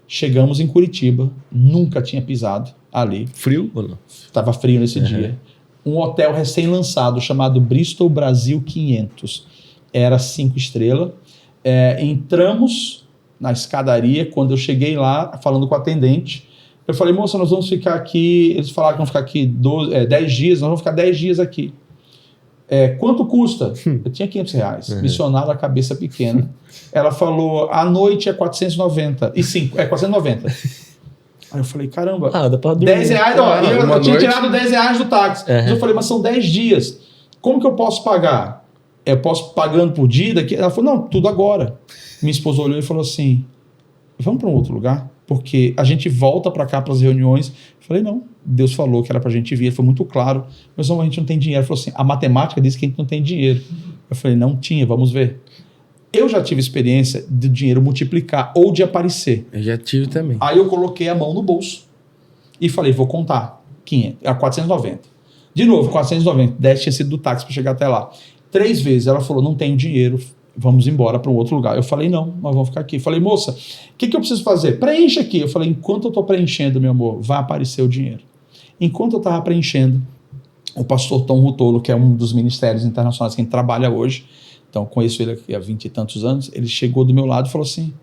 S3: Chegamos em Curitiba, nunca tinha pisado ali.
S2: Frio ou não?
S3: Estava frio nesse dia. Um hotel recém-lançado chamado Bristol Brasil 500. Era 5 estrelas. Entramos na escadaria. Quando eu cheguei lá, falando com o atendente, eu falei, moça, nós vamos ficar aqui... Eles falaram que vão ficar aqui 10 dias, nós vamos ficar 10 dias aqui. Quanto custa? Eu tinha R$500. Missionário, a cabeça pequena. Ela falou, à noite é 490. E sim, 490. Aí eu falei, caramba,
S2: dá pra dormir.
S3: R$10, eu tinha tirado R$10 do táxi. Mas eu falei, mas são 10 dias. Como que eu posso pagar? Eu posso pagando por dia? Daqui? Ela falou, não, tudo agora. Minha esposa olhou e falou assim, vamos para um outro lugar? Porque a gente volta para cá para as reuniões. Eu falei, não, Deus falou que era para a gente vir. Ele foi muito claro, mas não, a gente não tem dinheiro. Ele falou assim, a matemática diz que a gente não tem dinheiro. Eu falei, não tinha, vamos ver. Eu já tive experiência de dinheiro multiplicar ou de aparecer.
S1: Eu já tive também.
S3: Aí eu coloquei a mão no bolso e falei, vou contar. 490. De novo, 490. 10 tinha sido do táxi para chegar até lá. 3 vezes ela falou, não tenho dinheiro, vamos embora para um outro lugar. Eu falei, não, nós vamos ficar aqui. Eu falei, moça, o que eu preciso fazer? Preencha aqui. Eu falei, enquanto eu estou preenchendo, meu amor, vai aparecer o dinheiro. Enquanto eu estava preenchendo, o pastor Tom Rutolo, que é um dos ministérios internacionais que a gente trabalha hoje, então conheço ele aqui há 20 e tantos anos, ele chegou do meu lado e falou assim,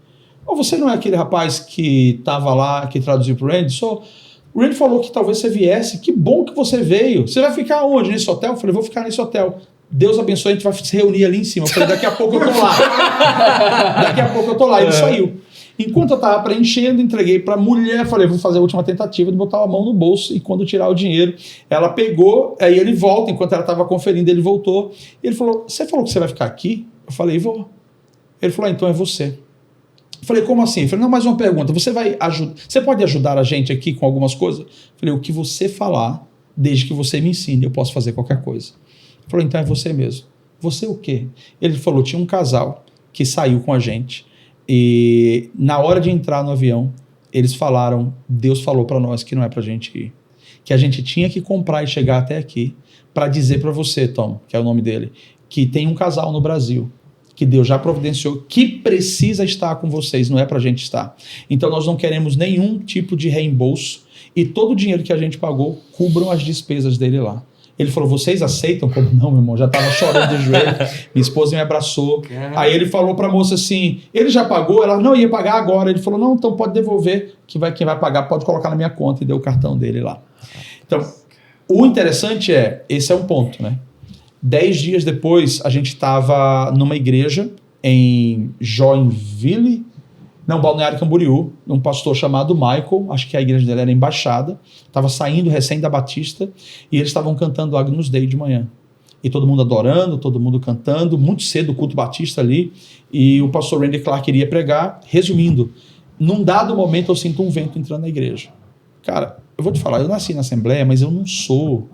S3: você não é aquele rapaz que estava lá, que traduziu para o Randy? O Randy falou que talvez você viesse, que bom que você veio. Você vai ficar onde? Nesse hotel? Eu falei, vou ficar nesse hotel. Deus abençoe, a gente vai se reunir ali em cima. Eu falei, daqui a pouco eu tô lá. Daqui a pouco eu tô lá. Ele saiu. Enquanto eu estava preenchendo, entreguei para a mulher, falei, vou fazer a última tentativa de botar a mão no bolso e quando tirar o dinheiro, ela pegou, aí ele volta, enquanto ela estava conferindo, ele voltou. E ele falou, você falou que você vai ficar aqui? Eu falei, vou. Ele falou, então é você. Eu falei, como assim? Eu falei, não, mais uma pergunta, você pode ajudar a gente aqui com algumas coisas? Eu falei, o que você falar, desde que você me ensine, eu posso fazer qualquer coisa. Ele falou, então é você mesmo. Você o quê? Ele falou, tinha um casal que saiu com a gente, e na hora de entrar no avião, eles falaram, Deus falou para nós que não é pra gente ir. Que a gente tinha que comprar e chegar até aqui para dizer para você, Tom, que é o nome dele, que tem um casal no Brasil, que Deus já providenciou, que precisa estar com vocês, não é pra gente estar. Então nós não queremos nenhum tipo de reembolso e todo o dinheiro que a gente pagou cubram as despesas dele lá. Ele falou, vocês aceitam? Como não, meu irmão? Já tava chorando de joelho. Minha esposa me abraçou. Aí ele falou pra moça assim, ele já pagou? Ela, não, ia pagar agora. Ele falou, não, então pode devolver, quem vai pagar pode colocar na minha conta. E deu o cartão dele lá. Então, o interessante esse é um ponto, né? 10 dias depois, a gente estava numa igreja em Joinville, Balneário Camboriú, um pastor chamado Michael, acho que a igreja dele era Embaixada, estava saindo recém da Batista, e eles estavam cantando Agnus Dei de manhã. E todo mundo adorando, todo mundo cantando, muito cedo o culto batista ali, e o pastor Randy Clark iria pregar. Resumindo, num dado momento eu sinto um vento entrando na igreja. Cara, eu vou te falar, eu nasci na Assembleia, mas eu não sou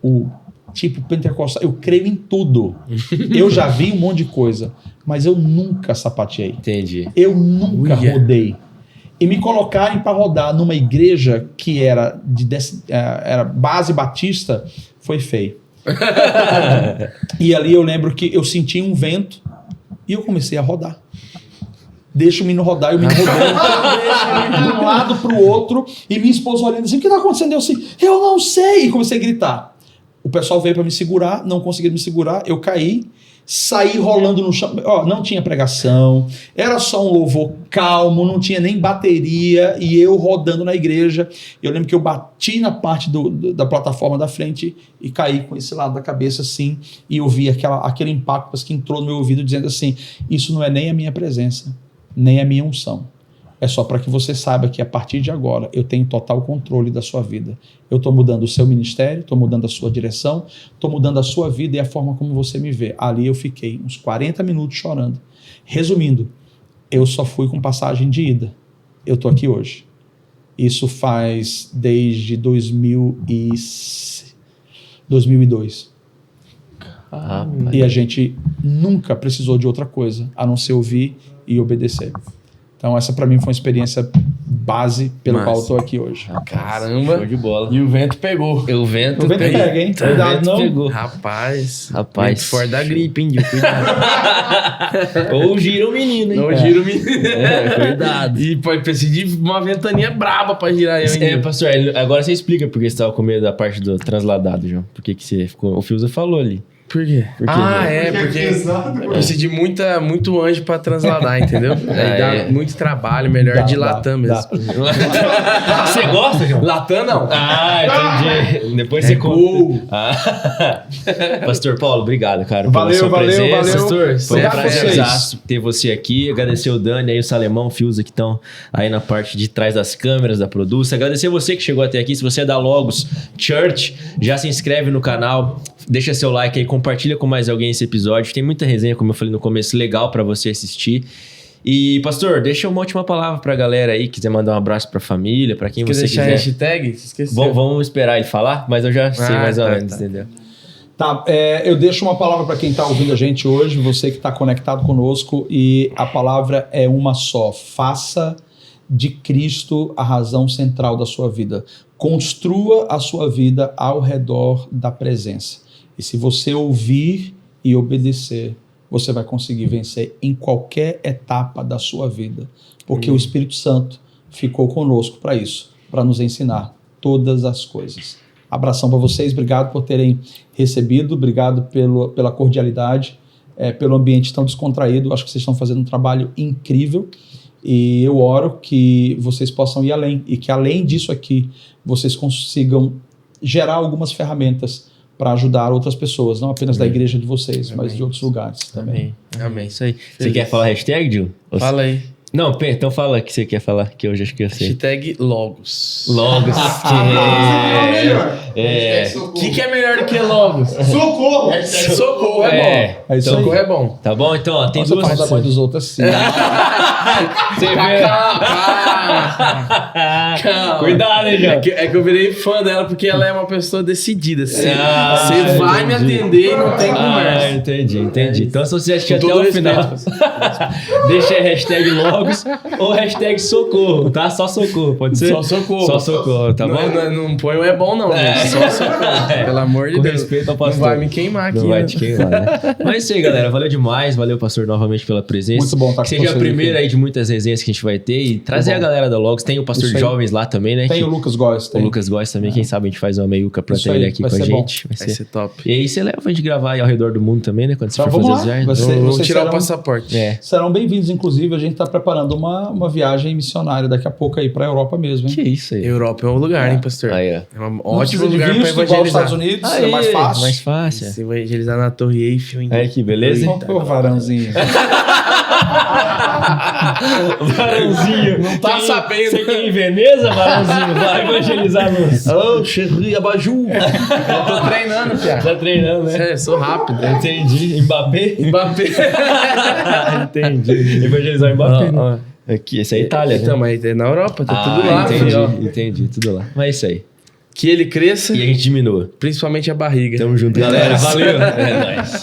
S3: o tipo pentecostal, eu creio em tudo. Eu já vi um monte de coisa, mas eu nunca sapateei.
S2: Entendi.
S3: Eu nunca rodei. E me colocarem para rodar numa igreja que era era base batista, foi feio. E ali eu lembro que eu senti um vento e eu comecei a rodar. Deixa o menino rodar, e o menino rodou de um lado para o outro, e minha esposa olhando assim, o que está acontecendo? Eu assim, eu não sei, e comecei a gritar. O pessoal veio para me segurar, não conseguiram me segurar, eu caí, saí rolando no chão. Não tinha pregação, era só um louvor calmo, não tinha nem bateria, e eu rodando na igreja. Eu lembro que eu bati na parte da plataforma da frente e caí com esse lado da cabeça assim, e eu vi aquele impacto que entrou no meu ouvido dizendo assim, isso não é nem a minha presença, nem a minha unção. É só para que você saiba que a partir de agora eu tenho total controle da sua vida. Eu estou mudando o seu ministério, estou mudando a sua direção, estou mudando a sua vida e a forma como você me vê. Ali eu fiquei uns 40 minutos chorando. Resumindo, eu só fui com passagem de ida. Eu estou aqui hoje. Isso faz desde 2002. E a gente nunca precisou de outra coisa, a não ser ouvir e obedecer. Então essa para mim foi uma experiência base pelo qual eu estou aqui hoje.
S1: Caramba!
S2: Show de bola.
S1: E o vento pegou.
S2: O vento
S3: pega, hein? Cuidado, não.
S2: Pegou.
S1: Rapaz. Vento fora da gripe, hein, Gil? Cuidado.
S2: Ou gira o menino, hein?
S1: Ou gira o menino.
S2: Cuidado.
S1: E precisa de uma ventaninha braba pra girar ele.
S2: Pastor, agora você explica por que você estava com medo da parte do transladado, João. Por que você ficou... O Filza falou ali.
S1: Por quê? Porque precisa de muito anjo pra transladar, entendeu? Aí dá muito trabalho, melhor de Latam mesmo.
S2: Você gosta, João?
S1: Latam não.
S2: Entendi. Depois você conta. Pastor Paulo, obrigado, cara, pela sua presença.
S1: Pastor,
S2: foi um prazerzaço ter você aqui. Agradecer o Dani, aí o Salemão, o Filza, que estão aí na parte de trás das câmeras, da produção. Agradecer você que chegou até aqui. Se você é da Logos Church, já se inscreve no canal, deixa seu like aí, compartilha com mais alguém esse episódio. Tem muita resenha, como eu falei no começo, legal pra você assistir. E, pastor, deixa uma última palavra pra galera aí, quiser mandar um abraço pra família, pra quem você quiser.
S1: Hashtag? Esqueceu.
S2: Vamos esperar ele falar, mas eu já sei mais ou menos, entendeu?
S3: Tá, eu deixo uma palavra para quem está ouvindo a gente hoje, você que está conectado conosco, e a palavra é uma só: faça de Cristo a razão central da sua vida. Construa a sua vida ao redor da presença. E se você ouvir e obedecer, você vai conseguir vencer em qualquer etapa da sua vida. Porque o Espírito Santo ficou conosco para isso, para nos ensinar todas as coisas. Abração para vocês, obrigado por terem recebido, obrigado pela cordialidade, pelo ambiente tão descontraído. Acho que vocês estão fazendo um trabalho incrível e eu oro que vocês possam ir além e que além disso aqui vocês consigam gerar algumas ferramentas para ajudar outras pessoas, não apenas da igreja de vocês, mas de outros lugares também.
S2: Amém. Isso aí. Você quer falar hashtag, Gil?
S1: Fala aí.
S2: Não, então fala o que você quer falar, que eu já acho que eu sei.
S1: Hashtag Logos.
S2: Logos.
S1: O que é melhor do que Logos?
S3: Socorro!
S1: Hashtag socorro é bom. Socorro é bom.
S2: Tá bom? Então, ó, tem duas...
S3: Nossa, mãe dos outros assim.
S2: Você vê...
S1: Calma.
S2: Cuidado, hein, João.
S1: É que eu virei fã dela porque ela é uma pessoa decidida. Você vai me atender e não tem conversa.
S2: Entendi. Então, se você assistir até o final, deixa a hashtag Logos logos ou hashtag socorro, tá? Só socorro, pode ser?
S1: Só socorro.
S2: Só socorro, tá bom?
S1: Não põe o é bom, não. Gente. Só socorro. Pelo amor de
S2: Com
S1: Deus.
S2: respeito ao pastor.
S1: Não vai me queimar aqui.
S2: Não vai
S1: né?
S2: te queimar, né? Mas é isso aí, galera. Valeu demais. Valeu, pastor, novamente pela presença.
S3: Muito bom estar com
S2: Que seja a
S3: vocês
S2: primeira
S3: aqui.
S2: aí de muitas resenhas que a gente vai ter e trazer
S3: bom.
S2: a galera da Logos. Tem o pastor
S3: Isso
S2: de
S3: aí.
S2: jovens lá também, né?
S3: Tem
S2: que-
S3: o Lucas Góes.
S2: o Lucas Góes também. Quem sabe a gente faz uma meiuca pra
S3: Isso
S2: ter ele
S3: aí,
S2: aqui
S3: vai
S2: com a
S3: ser
S2: gente.
S1: Vai ser top.
S2: E aí você leva a gente gravar aí ao redor do mundo também, né? Quando você
S3: Então,
S2: for
S3: vamos
S2: fazer as
S3: lá.
S2: viagens.
S3: Vai ser-
S1: Vamos
S3: vocês
S1: tirar o
S3: serão-
S1: passaporte.
S2: É.
S3: Serão bem-vindos, inclusive. A gente está preparando uma viagem missionária daqui a pouco aí para a Europa mesmo, hein?
S2: Que isso aí.
S1: Europa é um lugar, hein, pastor?
S2: Aí, ó.
S1: É um
S3: Não
S1: ótimo
S3: precisa de
S1: lugar pra
S3: visto, igual os
S1: evangelizar.
S3: Estados Unidos,
S2: Aí,
S3: é mais fácil.
S2: Mais fácil.
S1: Se evangelizar na Torre Eiffel. hein?
S2: Aí, que beleza, hein?
S3: Ô, varãozinho.
S2: Varãozinho.
S1: Não tá
S2: Tem-
S1: sabendo.
S2: Você tem em Veneza, Varãozinho? Vai evangelizar nos...
S1: Oh, Cherry Abaju. Eu tô treinando, Piá.
S2: Tá treinando, né?
S1: Sou rápido.
S2: Entendi. Mbappé?
S1: Mbappé.
S2: Entendi. Evangelizar o Mbappé.
S1: Ó, ó.
S2: Aqui, esse é a Itália,
S1: Então,
S2: né?
S1: mas é na Europa, tá tudo lá,
S2: entendi,
S1: filho, ó.
S2: entendi, tudo lá. Mas é isso aí.
S1: Que ele cresça,
S2: E a gente diminua.
S1: principalmente a barriga.
S2: Tamo junto, galera. Valeu. É nóis.